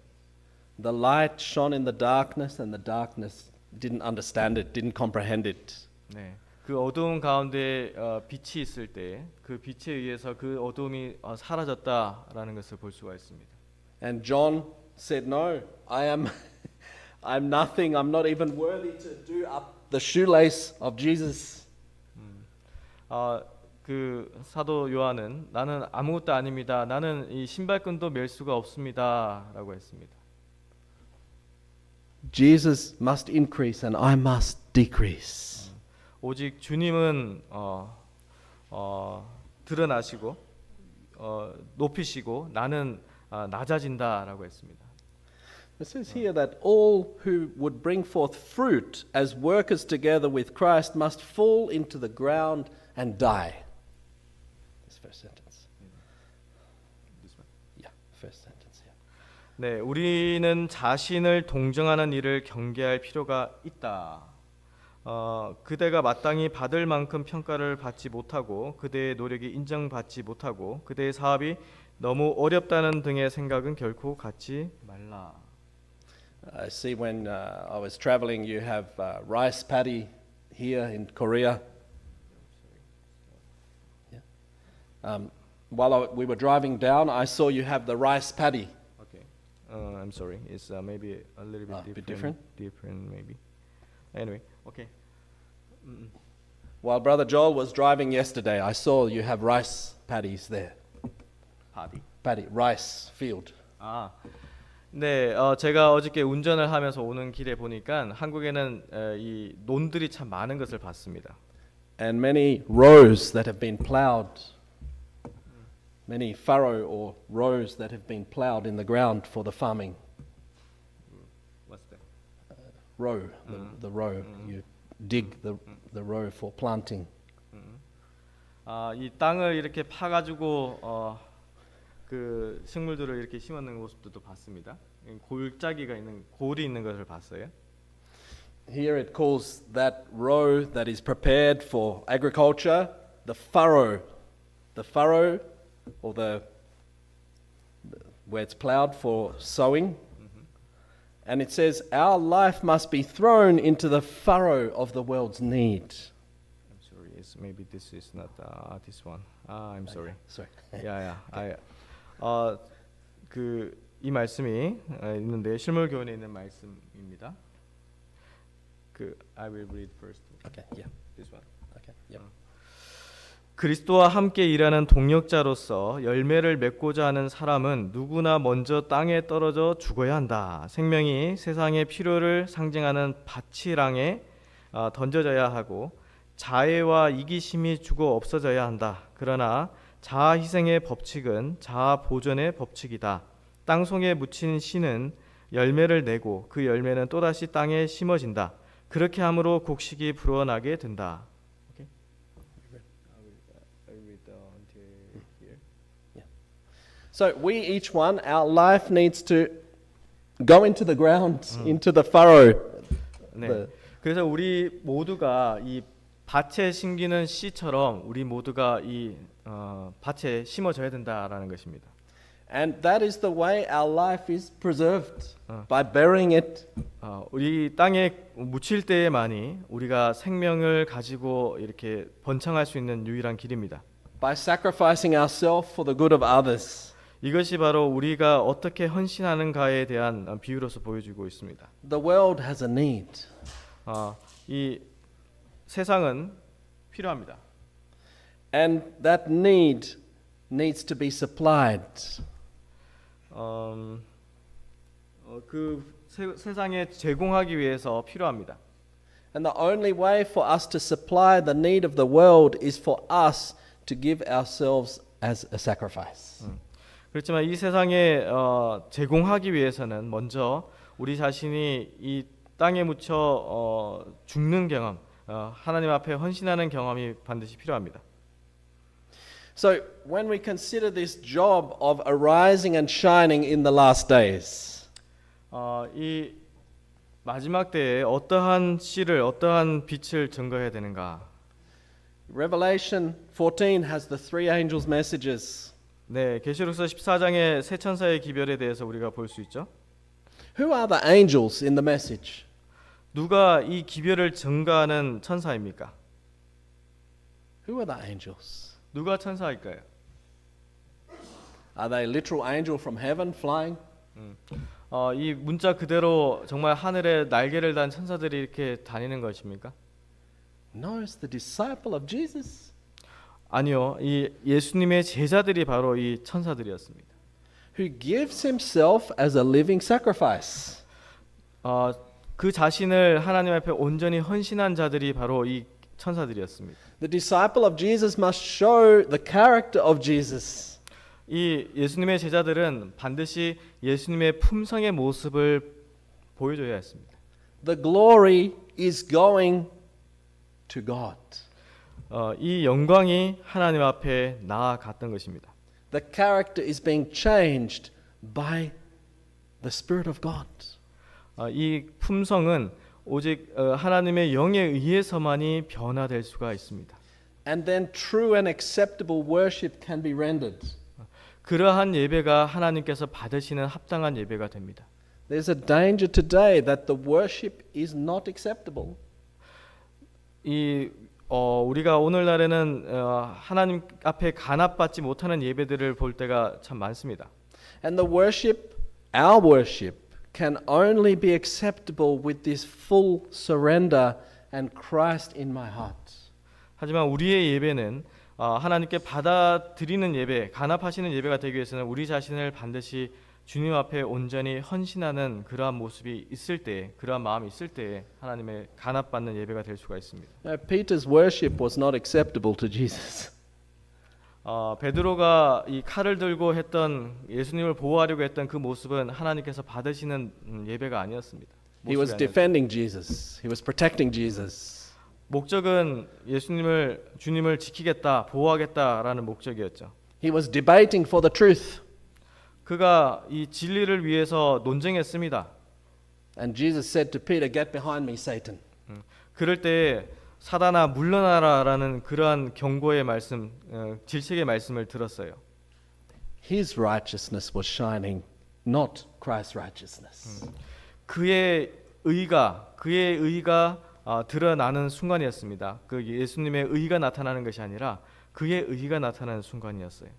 The light shone in the darkness and the darkness didn't understand it, didn't comprehend it. 네. 그 어두운 가운데 빛이 있을 때 그 빛에 의해서 그 어두움이 사라졌다라는 것을 볼 수가 있습니다. And John said, "No, I'm nothing. I'm not even worthy to do up the shoelace of Jesus." 그 사도 요한은 나는 아무것도 아닙니다. 나는 이 신발끈도 멜 수가 없습니다라고 했습니다. Jesus must increase and I must decrease. 오직 주님은 드러나시고 높이시고 나는 낮아진다라고 했습니다. It says here that all who would bring forth fruit as workers together with Christ must fall into the ground and die. This first sentence. Yeah, first sentence. Yeah. 네, 우리는 자신을 동정하는 일을 경계할 필요가 있다. 그대가 마땅히 받을 만큼 평가를 받지 못하고 그대의 노력이 인정받지 못하고 그대의 사업이 너무 어렵다는 등의 생각은 결코 갖지 말라. I see when I was traveling, you have rice paddy here in Korea. Yeah. While we were driving down, I saw you have the rice paddy. Okay. I'm sorry. It's maybe a little bit bit different. different? Different maybe. Anyway, okay. While Brother Joel was driving yesterday, I saw you have rice paddies there. Paddy. Paddy, rice field. 아, 네, 제가 어저께 운전을 하면서 오는 길에 보니까 한국에는 이 논들이 참 많은 것을 봤습니다. And many rows that have been plowed. Many furrow or rows that have been plowed in the ground for the farming. What's that? Row, the row. You dig the row for planting. 이 땅을 이렇게 파가지고 그 식물들을 이렇게 심었는 모습도 봤습니다. 골짜기가 있는 골이 있는 것을 봤어요. Here it calls that row that is prepared for agriculture the furrow. The furrow, or where it's plowed for sowing. And it says, our life must be thrown into the furrow of the world's need. I'm sorry, maybe this is not this one. I'm sorry. Sorry. Yeah. 그 이 말씀이 있는데 실물 교훈에 있는 말씀입니다. 그 I will read first. Okay, yeah. This one. Okay, yep. 그리스도와 함께 일하는 동력자로서 열매를 맺고자 하는 사람은 누구나 먼저 땅에 떨어져 죽어야 한다. 생명이 세상의 필요를 상징하는 밭이랑에 던져져야 하고 자애와 이기심이 죽어 없어져야 한다. 그러나 자아 희생의 법칙은 자아 보존의 법칙이다. 땅속에 묻힌 씨는 열매를 내고 그 열매는 또다시 땅에 심어진다. 그렇게 함으로 곡식이 불어나게 된다. So we each one, our life needs to go into the ground, into the furrow. 네. 그래서 우리 모두가 이 밭에 심기는 씨처럼 우리 모두가 이 밭에 심어져야 된다라는 것입니다. And that is the way our life is preserved, by burying it. 우리 땅에 묻힐 때에만이 우리가 생명을 가지고 이렇게 번창할 수 있는 유일한 길입니다. By sacrificing ourselves for the good of others. 이것이 바로 우리가 어떻게 헌신하는가에 대한 비유로서 보여주고 있습니다. The world has a need. 이 세상은 필요합니다. And that need needs to be supplied. 그 세상에 제공하기 위해서 필요합니다. And the only way for us to supply the need of the world is for us to give ourselves as a sacrifice. 그렇지만 이 세상에 제공하기 위해서는 먼저 우리 자신이 이 땅에 묻혀 죽는 경험, 하나님 앞에 헌신하는 경험이 반드시 필요합니다. So when we consider this job of arising and shining in the last days, 이 마지막 때에 어떠한 씨를 어떠한 빛을 증거해야 되는가? Revelation 14 has the three angels' messages. 네, 계시록서 14장의 세 천사의 기별에 대해서 우리가 볼 수 있죠. Who are the angels in the message? 누가 이 기별을 증가하는 천사입니까? Who are the angels? 누가 천사일까요? Are they literal angel from heaven flying? 이 문자 그대로 정말 하늘에 날개를 단 천사들이 이렇게 다니는 것입니까? No, it's the disciple of Jesus. 아니요, 이 예수님의 제자들이 바로 이 천사들이었습니다. Who gives himself as a living sacrifice. 그 자신을 하나님 앞에 온전히 헌신한 자들이 바로 이 천사들이었습니다. The disciple of Jesus must show the character of Jesus. 이 예수님의 제자들은 반드시 예수님의 품성의 모습을 보여줘야 했습니다. The glory is going to God. 이 영광이 하나님 앞에 나아갔던 것입니다. The character is being changed by the Spirit of God. 이 품성은 오직 하나님의 영에 의해서만이 변화될 수가 있습니다. And then true and acceptable worship can be rendered. 그러한 예배가 하나님께서 받으시는 합당한 예배가 됩니다. There's a danger today that the worship is not acceptable. 우리가 오늘날에는 하나님 앞에 간합받지 못하는 예배들을 볼 때가 참 많습니다. And the worship, our worship, can only be acceptable with this full surrender and Christ in my heart. 하지만 우리의 예배는 하나님께 받아들이는 예배, 간합하시는 예배가 되기 위해서는 우리 자신을 반드시 주님 앞에 온전히 헌신하는 그러한 모습이 있을 때, 그러한 마음이 있을 때 하나님의 간합받는 예배가 될 수가 있습니다. Peter's worship was not acceptable to Jesus. 베드로가 이 칼을 들고 했던 예수님을 보호하려고 했던 그 모습은 하나님께서 받으시는 예배가 아니었습니다. He was defending Jesus. He was protecting Jesus. 목적은 주님을 지키겠다, 보호하겠다라는 목적이었죠. He was debating for the truth. 그가 이 진리를 위해서 논쟁했습니다. And Jesus said to Peter, "Get behind me, Satan." 그럴 때 사단아 물러나라라는 그러한 경고의 말씀, 질책의 말씀을 들었어요. His righteousness was shining, not Christ's righteousness. 그의 의가 드러나는 순간이었습니다. 그 예수님의 의가 나타나는 것이 아니라 그의 의가 나타나는 순간이었어요.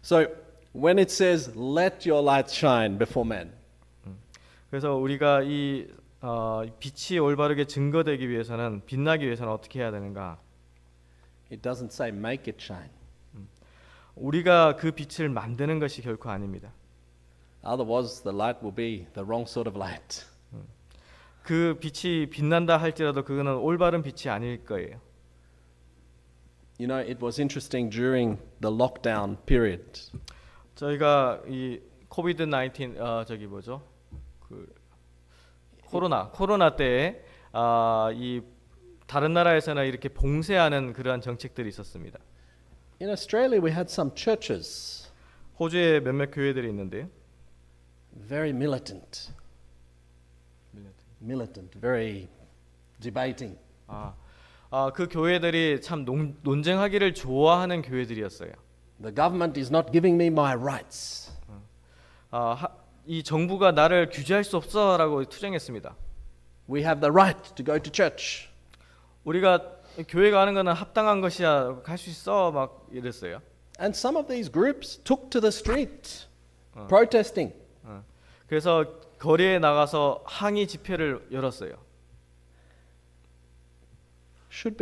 So when it says, "Let your light shine before men," 그래서 우리가 이 빛이 올바르게 증거되기 위해서는 빛나기 위해서는 어떻게 해야 되는가? it doesn't say make it shine. 우리가 그 빛을 만드는 것이 결코 아닙니다. Otherwise, the light will be the wrong sort of light. 그 빛이 빛난다 할지라도 그거는 올바른 빛이 아닐 거예요. You know, it was interesting during the lockdown period. 저희가 이 코비드 19 코로나 때에 이 다른 나라에서는 이렇게 봉쇄하는 그러한 정책들이 있었습니다. In Australia, we had some churches, 호주에 몇몇 교회들이 있는데요. very militant, very debating. 그 교회들이 참 논쟁하기를 좋아하는 교회들이었어요. The government is not giving me my rights. 이 정부가 나를 규제할 수 없어라고 투쟁했습니다. We have the right to go to church. 우리가 교회 가는 거는 합당한 것이야, 갈 수 있어, 막 이랬어요. And some of these groups took to the street, protesting. 그래서 거리에 나가서 항의 집회를 열었어요. Should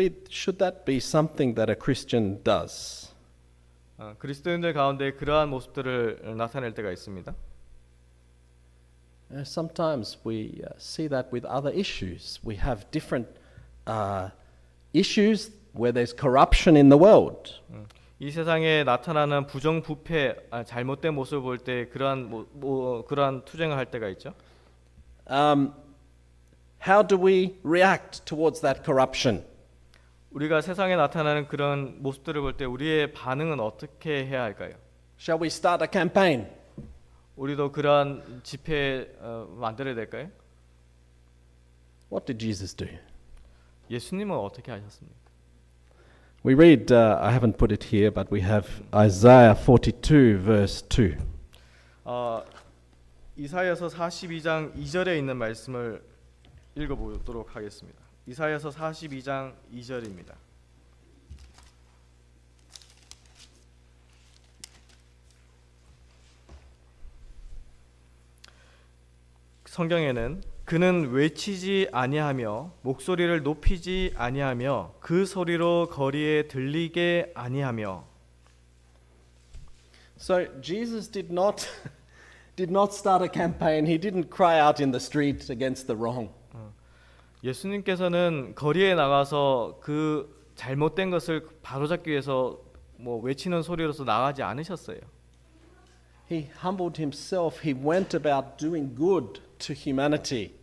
that be something that a Christian does? 그리스도인들 가운데 그러한 모습들을 나타낼 때가 있습니다. Sometimes we see that with other issues. We have different issues where there's corruption in the world. 이 세상에 나타나는 부정부패, 잘못된 모습을 볼 때 그러한 투쟁을 할 때가 있죠. How do we react towards that corruption? 우리가 세상에 나타나는 그런 모습들을 볼 때 우리의 반응은 어떻게 해야 할까요? Shall we start a campaign? 우리도 그러한 집회 만들어야 될까요? What did Jesus do? 예수님은 어떻게 하셨습니까? We read, I haven't put it here, but we have Isaiah 42 verse 2. 이사야서 42장 2절에 있는 말씀을 읽어보도록 하겠습니다. 이사야서 42장 2절입니다. 성경에는 그는 외치지 아니하며 목소리를 높이지 아니하며 그 소리로 거리에 들리게 아니하며. So Jesus did not start a campaign. He didn't cry out in the street against the wrong. 예수님께서는 거리에 나가서 그 잘못된 것을 바로잡기 위해서 외치는 소리로서 나가지 않으셨어요. He humbled himself. He went about doing good to humanity.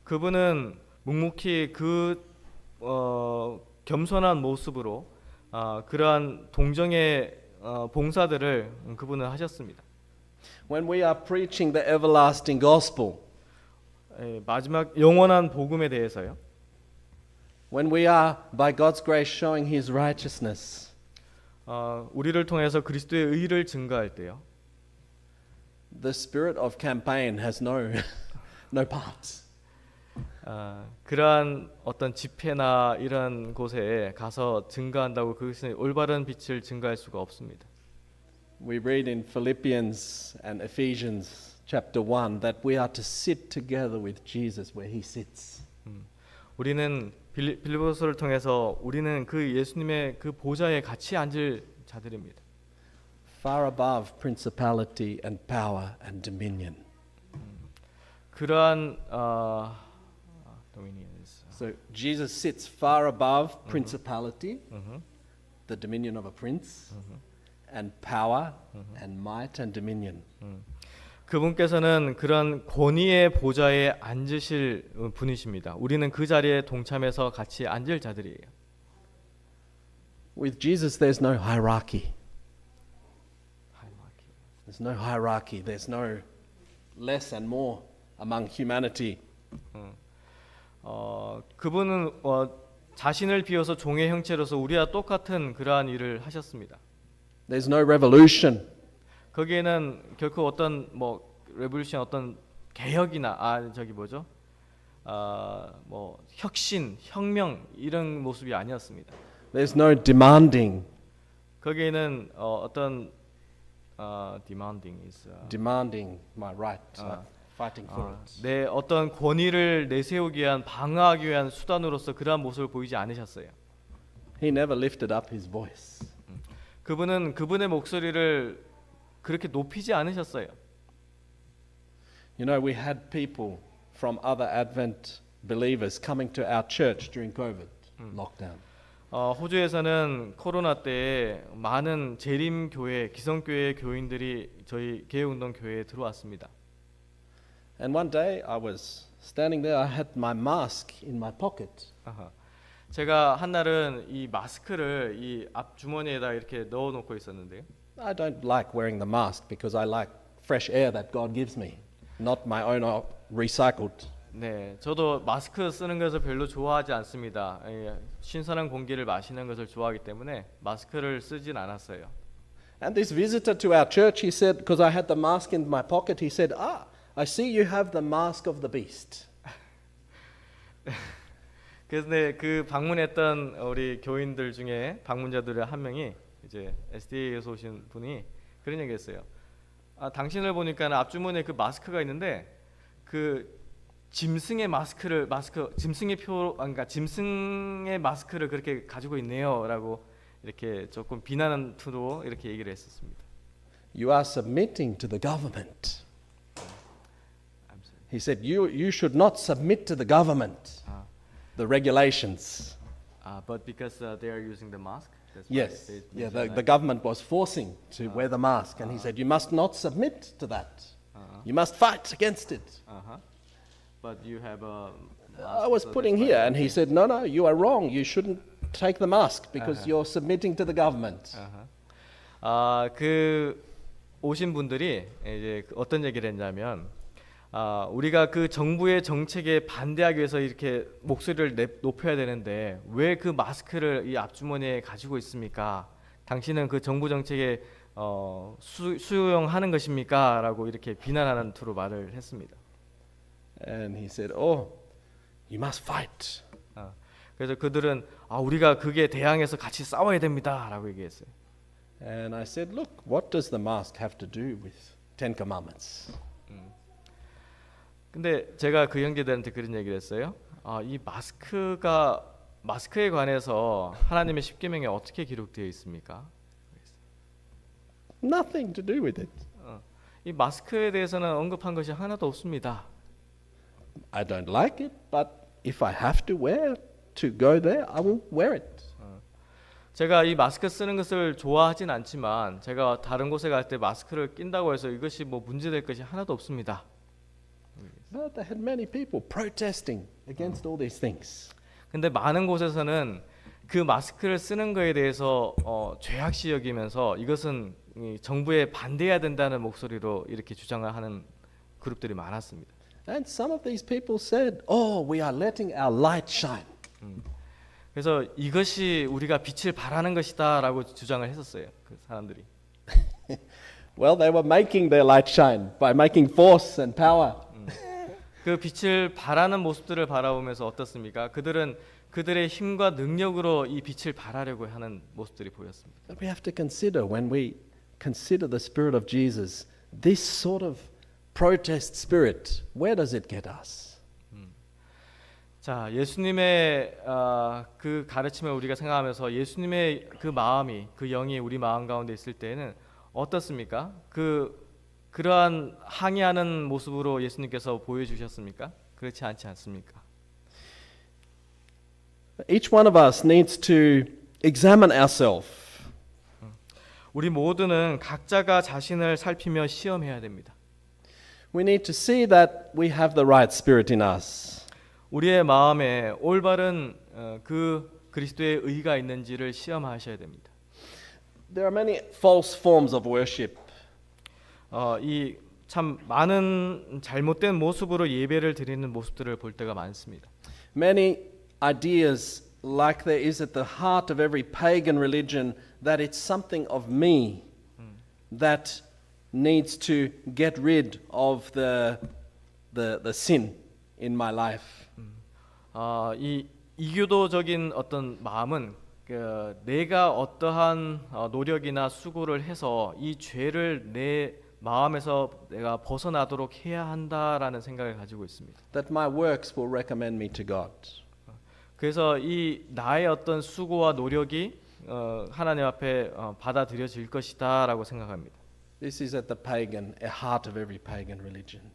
그분은 묵묵히 겸손한 모습으로 그러한 동정의 봉사들을 그분은 하셨습니다. When we are preaching the everlasting gospel, 마지막 영원한 복음에 대해서요. When we are by God's grace showing his righteousness, 우리를 통해서 그리스도의 의를 증거할 때요. the spirit of campaign has no no part. 그러한 어떤 집회나 이런 곳에 가서 증거한다고 그것은 올바른 빛을 증거할 수가 없습니다. We read in Philippians and Ephesians chapter 1 that we are to sit together with Jesus where he sits. 우리는 빌립보서를 통해서 우리는 그 예수님의 그 보좌에 같이 앉을 자들입니다. Far above principality and power and dominion. 그러한 dominions. So Jesus sits far above principality, the dominion of a prince, and power and might and dominion. 그분께서는 그런 권위의 보좌에 앉으실 분이십니다. 우리는 그 자리에 동참해서 같이 앉을 자들이에요. With Jesus there's no hierarchy. There's no hierarchy. There's no less and more among humanity. 그분은 자신을 비워서 종의 형체로서 우리와 똑같은 그러한 일을 하셨습니다. There's no revolution. 거기에는 결코 어떤 레볼루션 어떤 개혁이나 혁신, 혁명 이런 모습이 아니었습니다. There's no demanding. 거기에는 어떤 demanding is demanding my right, fighting for it. 내 어떤 권위를 내세우기 위한 방어하기 위한 수단으로서 그러한 모습을 보이지 않으셨어요. He never lifted up his voice. 그분은 그분의 목소리를 그렇게 높이지 않으셨어요. You know, we had people from other Advent believers coming to our church during COVID lockdown. 호주에서는 코로나 때 많은 재림 교회, 기성 교회 교인들이 저희 개혁운동 교회에 들어왔습니다. And one day I was standing there. I had my mask in my pocket. 제가 한날은 이 마스크를 이 앞 주머니에다 이렇게 넣어 놓고 있었는데요. I don't like wearing the mask because I like fresh air that God gives me, not my own recycled. 네, 저도 마스크 쓰는 것을 별로 좋아하지 않습니다. 신선한 공기를 마시는 것을 좋아하기 때문에 마스크를 쓰진 않았어요. And this visitor to our church, he said, because I had the mask in my pocket, he said, I see you have the mask of the beast. 그래서 그 방문했던 우리 교인들 중에 방문자들의 한 명이 이제 SDA에서 오신 분이 그런 얘기했어요. 당신을 보니까 앞주머니에 그 마스크가 있는데 그 짐승의 짐승의 마스크를 그렇게 가지고 있네요라고 이렇게 조금 비난하는 투로 이렇게 얘기를 했었습니다. You are submitting to the government. He said, you should not submit to the government, the regulations. But because they are using the mask. Yes, the government was forcing to wear the mask, and he said, you must not submit to that. You must fight against it. But you have a I was putting here, and he said, no, you are wrong. You shouldn't take the mask because you're submitting to the government. 그 오신 분들이 이제 어떤 얘기를 했냐면, 우리가 그 정부의 정책에 반대하기 위해서 이렇게 목소리를 높여야 되는데 왜 그 마스크를 이 앞주머니에 가지고 있습니까? 당신은 그 정부 정책에 수용하는 것입니까? 라고 이렇게 비난하는 투로 말을 했습니다. And he said, you must fight. 그래서 그들은 우리가 그게 대항해서 같이 싸워야 됩니다라고 얘기했어요. And I said, look, what does the mask have to do with Ten Commandments? 근데 제가 그 형제들한테 그런 얘기를 했어요. 이 마스크에 관해서 하나님의 십계명에 어떻게 기록되어 있습니까? Nothing to do with it. 이 마스크에 대해서는 언급한 것이 하나도 없습니다. I don't like it, but if I have to go there, I will wear it. 제가 이 마스크 쓰는 것을 좋아하진 않지만 제가 다른 곳에 갈 때 마스크를 낀다고 해서 이것이 문제될 것이 하나도 없습니다. But they had many people protesting against all these things. 근데 많은 곳에서는 그 마스크를 쓰는 것에 대해서 죄악시 여기면서 이것은 정부에 반대해야 된다는 목소리로 이렇게 주장을 하는 그룹들이 많았습니다. And some of these people said, "Oh, we are letting our light shine." 그래서 이것이 우리가 빛을 발하는 것이다라고 주장을 했었어요. 그 사람들이. Well, they were making their light shine by making force and power. 그 빛을 발하는 모습들을 바라보면서 어떻습니까? 그들은 그들의 힘과 능력으로 이 빛을 발하려고 하는 모습들이 보였습니다. But we have to consider when we consider the Spirit of Jesus, this sort of protest spirit, where does it get us? 자, 예수님의 그 가르침을 우리가 생각하면서 예수님의 그 마음이, 그 영이 우리 마음 가운데 있을 때는 어떻습니까? 그러한 항의하는 모습으로 예수님께서 보여주셨습니까? 그렇지 않지 않습니까? Each one of us needs to examine ourselves. 우리 모두는 각자가 자신을 살피며 시험해야 됩니다. We need to see that we have the right spirit in us. 우리의 마음에 올바른 그 그리스도의 의가 있는지를 시험하셔야 됩니다. There are many false forms of worship. 이 참 많은 잘못된 모습으로 예배를 드리는 모습들을 볼 때가 많습니다. Many ideas, like there is at the heart of every pagan religion, that it's something of me that needs to get rid of the sin in my life. 이 이교도적인 어떤 마음은 내가 어떠한 노력이나 수고를 해서 이 죄를 내 마음에서 내가 벗어나도록 해야 한다라는 생각을 가지고 있습니다. That my works will recommend me to God. 그래서 이 나의 어떤 수고와 노력이 하나님 앞에 받아들여질 것이다라고 생각합니다. This is at the pagan, a heart of every pagan religion.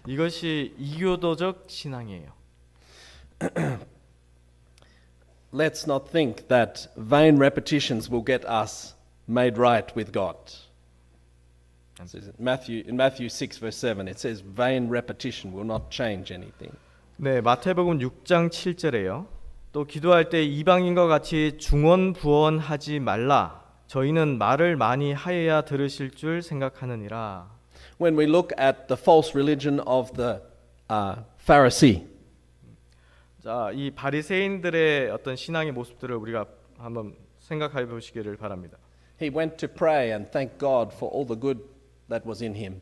이것이 이교도적 신앙이에요. Let's not think that vain repetitions will get us made right with God. It says in Matthew 6 verse 7 it says vain repetition will not change anything. 네, 마태복음 6장 7절에요. 또 기도할 때 이방인과 같이 중언부언하지 말라. 저희는 말을 많이 하여야 들으실 줄 생각하느니라. When we look at the false religion of the Pharisee, 자, 이 바리새인들의 어떤 신앙의 모습들을 우리가 한번 생각해 보시기를 바랍니다. he went to pray and thank God for all the good that was in him.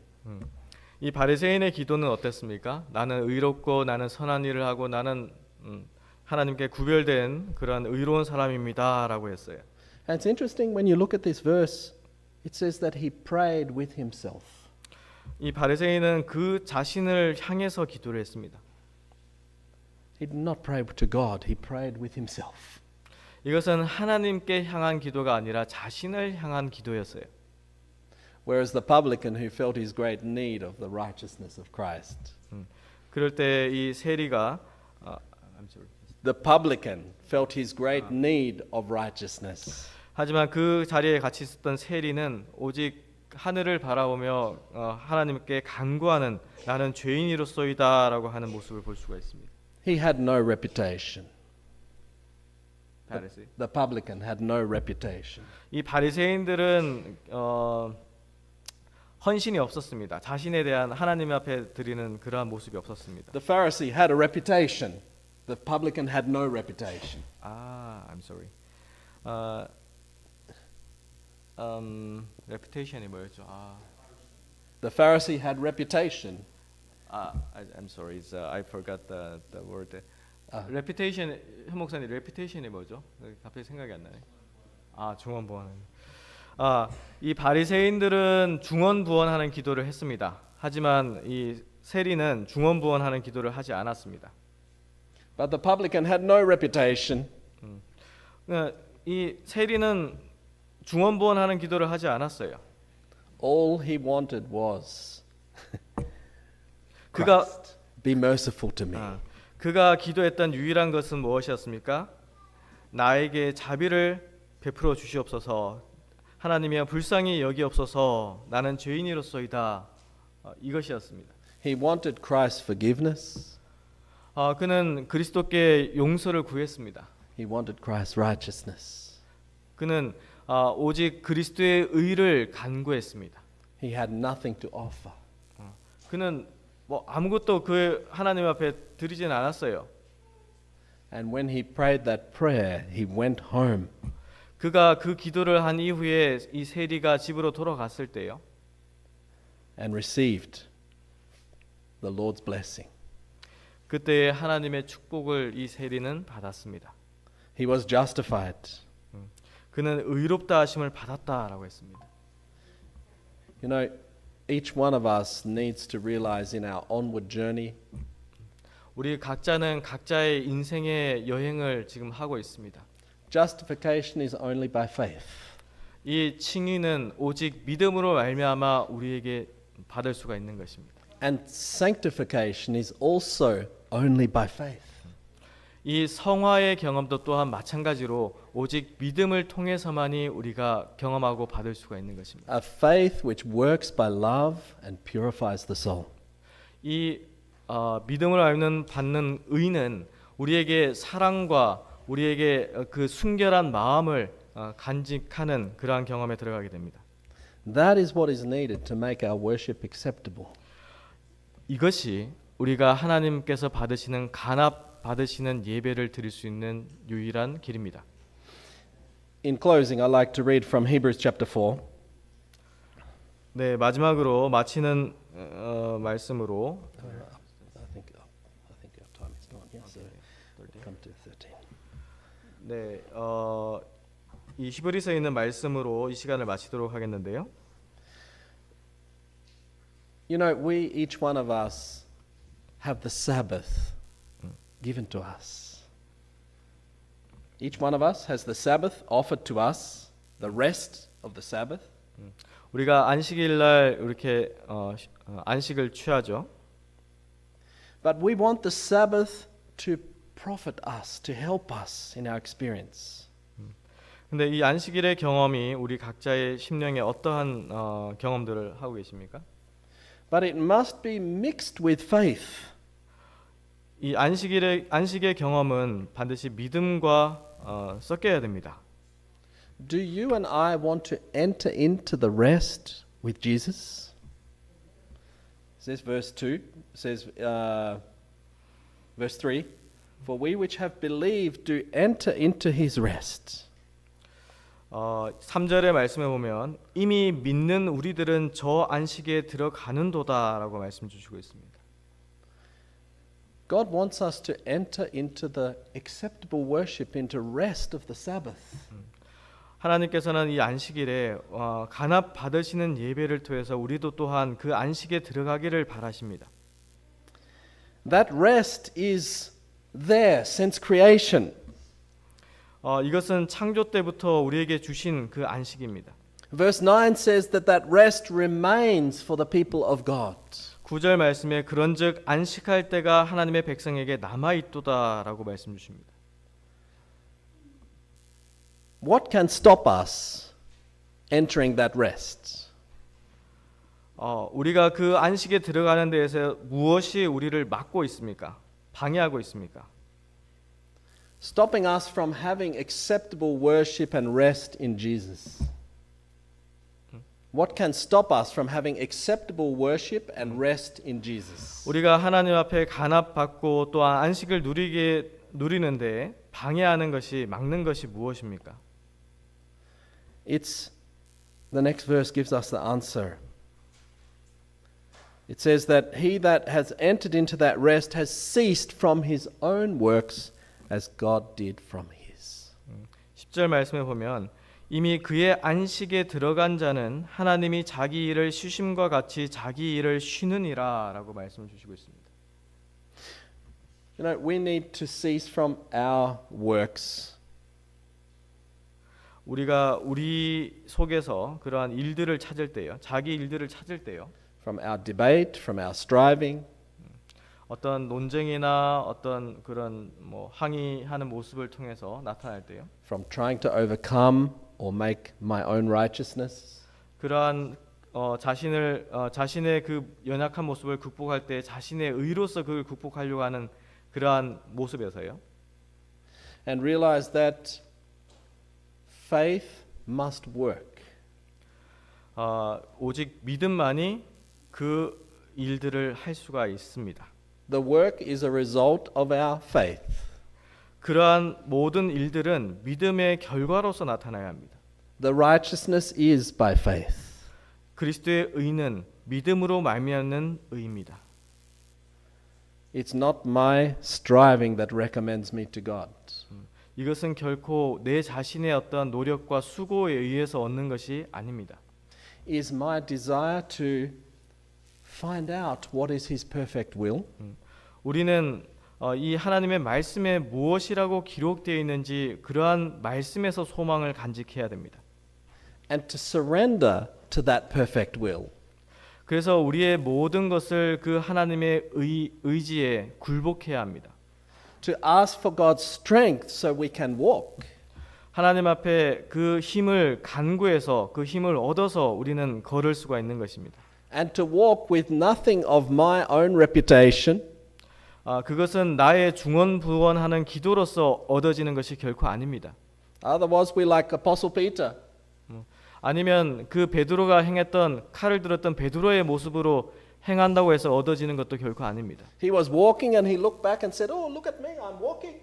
이 바리새인의 기도는 어땠습니까? 나는 의롭고 나는 선한 일을 하고 나는 하나님께 구별된 그런 의로운 사람입니다라고 했어요. And it's interesting when you look at this verse, it says that he prayed with himself. 이 바리새인은 그 자신을 향해서 기도를 했습니다. He did not pray to God, he prayed with himself. 이것은 하나님께 향한 기도가 아니라 자신을 향한 기도였어요. Whereas the publican who felt his great need of the righteousness of Christ. 그럴 때 이 세리가 The publican felt his great need of righteousness. 하지만 그 자리에 같이 있었던 세리는 오직 하늘을 바라보며 하나님께 간구하는 나는 죄인이로소이다라고 하는 모습을 볼 수가 있습니다. He had no reputation. 바리새인. The publican had no reputation. 이 바리새인들은 헌신이 없었습니다. 자신에 대한 하나님 앞에 드리는 그러한 모습이 없었습니다. The Pharisee had a reputation. The publican had no reputation. I'm sorry. reputation이 뭐였죠? The Pharisee had reputation. I'm sorry. I forgot the word. reputation, 현 목사님 reputation이 뭐죠? 갑자기 생각이 안 나네. 중언부언. 이 바리새인들은 중언부언하는 기도를 했습니다. 하지만 이 세리는 중언부언하는 기도를 하지 않았습니다. But the publican had no reputation. 이 세리는 중언부언하는 기도를 하지 않았어요. All he wanted was 그가 Christ, be merciful to me. 그가 기도했던 유일한 것은 무엇이었습니까? 나에게 자비를 베풀어 주시옵소서. 하나님이여 불쌍히 여기옵소서. 나는 죄인이로소이다. 이것이었습니다. He wanted Christ's forgiveness. 그는 그리스도께 용서를 구했습니다. He wanted Christ's righteousness. 그는 오직 그리스도의 의를 간구했습니다. He had nothing to offer. 그는 뭐 아무것도 그 하나님 앞에 드리진 않았어요. And when he prayed that prayer, he went home. 그가 그 기도를 한 이후에 이 세리가 집으로 돌아갔을 때요. And received the Lord's blessing. 그때 하나님의 축복을 이 세리는 받았습니다. He was justified. 그는 의롭다 하심을 받았다라고 했습니다. You know, each one of us needs to realize in our onward journey 우리 각자는 각자의 인생의 여행을 지금 하고 있습니다. justification is only by faith. 이 칭의는 오직 믿음으로 말미암아 우리에게 받을 수가 있는 것입니다. And sanctification is also only by faith. 이 성화의 경험도 또한 마찬가지로 오직 믿음을 통해서만이 우리가 경험하고 받을 수가 있는 것입니다. A faith which works by love and purifies the soul. 이 믿음을 받는 의는 우리에게 사랑과 우리에게 그 순결한 마음을 간직하는 그러한 경험에 들어가게 됩니다. That is what is needed to make our worship acceptable. 이것이 우리가 하나님께서 간합 받으시는 예배를 드릴 수 있는 유일한 길입니다. In closing, I'd like to read from Hebrews chapter 4. 네, 마지막으로 마치는 말씀으로 I think our time is gone. Yeah, so come to 13. 네, 이 히브리서에 있는 말씀으로 이 시간을 마치도록 하겠는데요. You know, we each one of us have the Sabbath given to us. Each one of us has the Sabbath offered to us, the rest of the Sabbath. 우리가 안식일 날 이렇게 안식을 취하죠. But we want the Sabbath to profit us, to help us in our experience. 근데 이 안식일의 경험이 우리 각자의 심령에 어떠한 경험들을 하고 계십니까? But it must be mixed with faith. 이 안식의 경험은 반드시 믿음과 섞여야 됩니다. Do you and I want to enter into the rest with Jesus? It says verse 2, says verse 3, for we which have believed do enter into his rest. 3절의 말씀에 보면 이미 믿는 우리들은 저 안식에 들어가는도다라고 말씀 주시고 있습니다. God wants us to enter into the acceptable worship, into rest of the Sabbath. 하나님께서는 이 안식일에 간합 받으시는 예배를 통해서 우리도 또한 그 안식에 들어가기를 바라십니다. That rest is there since creation. 이것은 창조 때부터 우리에게 주신 그 안식입니다. Verse 9 says that that rest remains for the people of God. 9절 말씀에 그런즉 안식할 때가 하나님의 백성에게 남아 있도다라고 말씀 주십니다. What can stop us entering that rest? 우리가 그 안식에 들어가는 데에서 무엇이 우리를 막고 있습니까? 방해하고 있습니까? Stopping us from having acceptable worship and rest in Jesus. What can stop us from having acceptable worship and rest in Jesus? 우리가 하나님 앞에 간합받고 또한 안식을 누리는데 방해하는 것이 막는 것이 무엇입니까? It's the next verse gives us the answer. It says that he that has entered into that rest has ceased from his own works as God did from his. 10절 말씀에 보면 이미 그의 안식에 들어간 자는 하나님이 자기 일을 쉬심과 같이 자기 일을 쉬느니라라고 말씀을 주시고 있습니다. You know, we need to cease from our works. 우리가 우리 속에서 그러한 일들을 찾을 때요, 자기 일들을 찾을 때요, From our debate, from our striving, 어떤 논쟁이나 어떤 그런 항의하는 모습을 통해서 나타날 때요, from trying to overcome or make my own righteousness. 그러한 자신의 그 연약한 모습을 극복할 때 자신의 의로서 그걸 극복하려고 하는 그러한 모습에서요. And realize that faith must work. 오직 믿음만이 그 일들을 할 수가 있습니다. The work is a result of our faith. 그러한 모든 일들은 믿음의 결과로서 나타나야 합니다. The righteousness is by faith. 그리스도의 의는 믿음으로 말미암는 의입니다. It's not my striving that recommends me to God. 이것은 결코 내 자신의 어떠한 노력과 수고에 의해서 얻는 것이 아닙니다. Is my desire to find out what is His perfect will, 우리는 이 하나님의 말씀에 무엇이라고 기록되어 있는지 그러한 말씀에서 소망을 간직해야 됩니다. and to surrender to that perfect will. 그래서 우리의 모든 것을 그 하나님의 의지에 굴복해야 합니다. To ask for God's strength so we can walk. 하나님 앞에 그 힘을 간구해서 그 힘을 얻어서 우리는 걸을 수가 있는 것입니다. And to walk with nothing of my own reputation, 그것은 나의 중언부언하는 기도로서 얻어지는 것이 결코 아닙니다. otherwise we're like Apostle Peter. 아니면 그 베드로가 행했던 칼을 들었던 베드로의 모습으로 행한다고 해서 얻어지는 것도 결코 아닙니다. He was walking and he looked back and said, "Oh, look at me, I'm walking."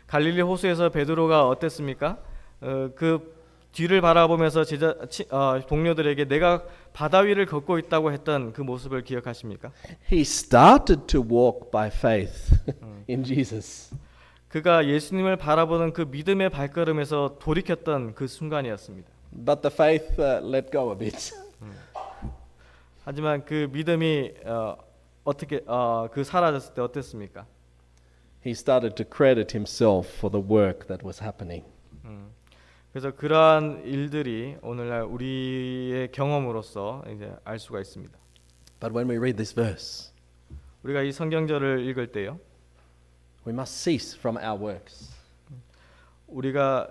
갈릴리 호수에서 베드로가 어땠습니까? 그 뒤를 바라보면서 동료들에게 내가 바다 위를 걷고 있다고 했던 그 모습을 기억하십니까? He started to walk by faith in Jesus. 그가 예수님을 바라보는 그 믿음의 발걸음에서 돌이켰던 그 순간이었습니다. But the faith let go a bit. 하지만 그 믿음이 어떻게 그 사라졌을 때 어땠습니까? He started to credit himself for the work that was happening. 그래서 그러한 일들이 오늘날 우리의 경험으로서 이제 알 수가 있습니다. But when we read this verse, 우리가 이 성경절을 읽을 때요, we must cease from our works. 우리가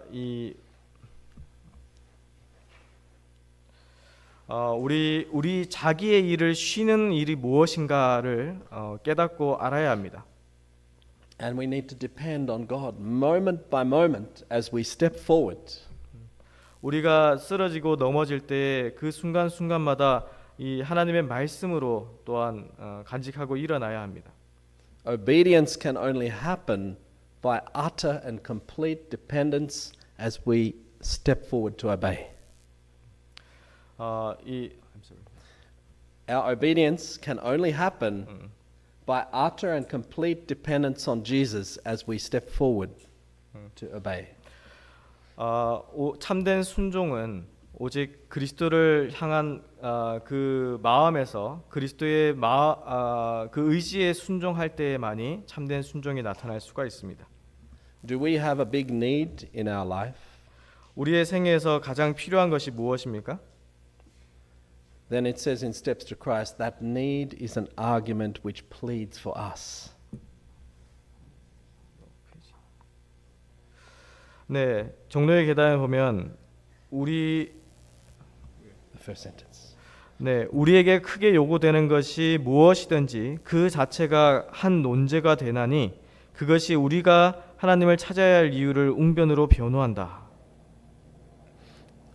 우리 자기의 일을 쉬는 일이 무엇인가를 깨닫고 알아야 합니다. And we need to depend on God moment by moment as we step forward. 우리가 쓰러지고 넘어질 때 그 순간순간마다 이 하나님의 말씀으로 또한 간직하고 일어나야 합니다. Obedience can only happen by utter and complete dependence as we step forward to obey. Our obedience can only happen by utter and complete dependence on Jesus as we step forward to obey. 참된 순종은 오직 그리스도를 향한 그 마음에서 그리스도의 그 의지에 순종할 때에만이 참된 순종이 나타날 수가 있습니다. Do we have a big need in our life? 우리의 생애에서 가장 필요한 것이 무엇입니까? Then it says in Steps to Christ that need is an argument which pleads for us. 네, 종로의 계단에 보면 The first sentence. 네, 우리에게 크게 요구되는 것이 무엇이든지 그 자체가 한 논제가 되나니 그것이 우리가 하나님을 찾아야 할 이유를 웅변으로 변호한다.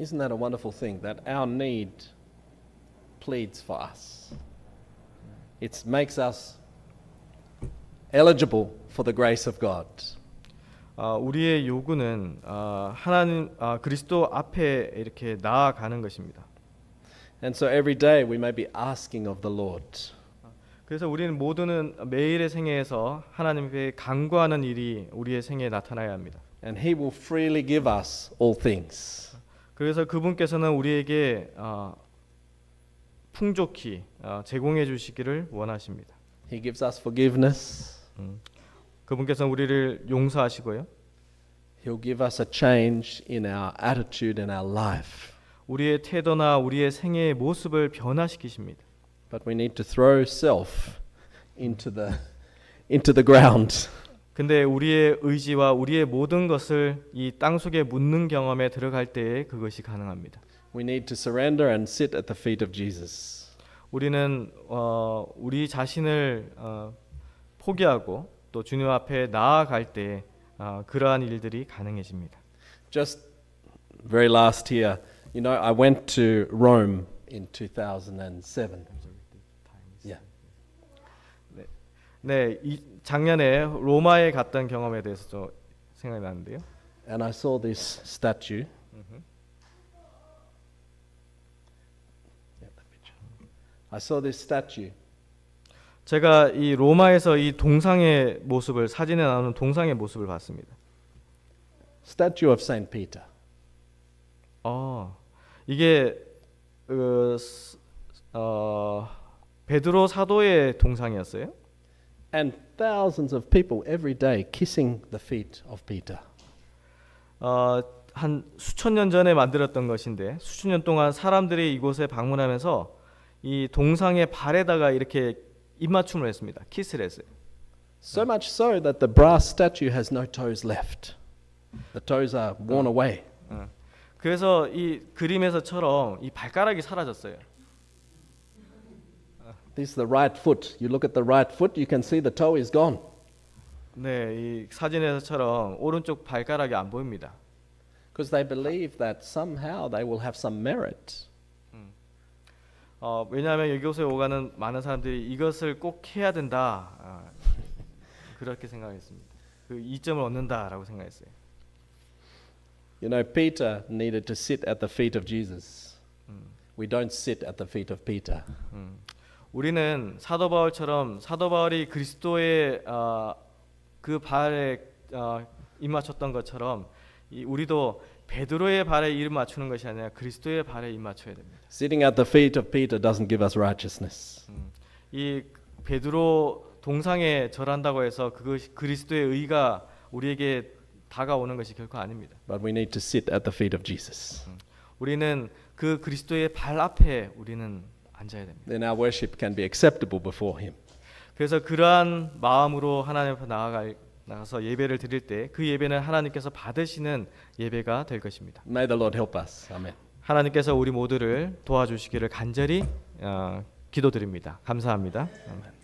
Isn't that a wonderful thing that our need pleads for us? It makes us eligible for the grace of God. 우리의 요구는 하나님 그리스도 앞에 이렇게 나아가는 것입니다. And so every day we may be asking of the Lord. 그래서 우리는 모두는 매일의 생애에서 하나님께 간구하는 일이 우리의 생애에 나타나야 합니다. And He will freely give us all things. 그래서 그분께서는 우리에게 풍족히 제공해 주시기를 원하십니다. He gives us forgiveness. 그분께서는 우리를 용서하시고요. He'll give us a change in our attitude and our life. 우리의 태도나 우리의 생애의 모습을 변화시키십니다. But we need to throw self into the ground. 근데 우리의 의지와 우리의 모든 것을 이 땅 속에 묻는 경험에 들어갈 때에 그것이 가능합니다. We need to surrender and sit at the feet of Jesus. 우리는 우리 자신을 포기하고 또 주님 앞에 나아갈 때 그러한 일들이 가능해집니다. Just very last here, you know, I went to Rome in 2007. Yeah. 네, 작년에 로마에 갔던 경험에 대해서 좀 생각이 나는데요. And I saw this statue. Yeah, that picture. I saw this statue. 제가 이 로마에서 이 동상의 모습을 사진에 나오는 동상의 모습을 봤습니다. Statue of Saint Peter. 이게 베드로 사도의 동상이었어요. And thousands of people every day kissing the feet of Peter. 한 수천 년 전에 만들었던 것인데 수천 년 동안 사람들이 이곳에 방문하면서 이 동상의 발에다가 이렇게 입맞춤을 했습니다. 키스를 했어요. So much so that the brass statue has no toes left. The toes are worn away. 그래서 이 그림에서처럼 이 발가락이 사라졌어요. This is the right foot. You look at the right foot, you can see the toe is gone. 네, 이 사진에서처럼 오른쪽 발가락이 안 보입니다. Because they believe that somehow they will have some merit. 왜냐하면 이곳에 오가는 많은 사람들이 이것을 꼭 해야 된다. 그렇게 생각했습니다. 그 이점을 얻는다라고 생각했어요. You know, Peter needed to sit at the feet of Jesus. We don't sit at the feet of Peter. 우리는 사도 바울처럼 사도 바울이 그리스도의 그 발에 입맞췄던 것처럼 우리도 베드로의 발에 입 맞추는 것이 아니라 그리스도의 발에 입 맞춰야 됩니다. Sitting at the feet of Peter doesn't give us righteousness. 이 베드로 동상에 절한다고 해서 그것이 그리스도의 의가 우리에게 다가오는 것이 결코 아닙니다. But we need to sit at the feet of Jesus. 우리는 그 그리스도의 발 앞에 우리는 앉아야 됩니다. Then our worship can be acceptable before Him. 그래서 그러한 마음으로 하나님 앞에 나가서 예배를 드릴 때 그 예배는 하나님께서 받으시는 예배가 될 것입니다. May the Lord help us. Amen. 하나님께서 우리 모두를 도와주시기를 간절히 기도드립니다. 감사합니다. 아멘.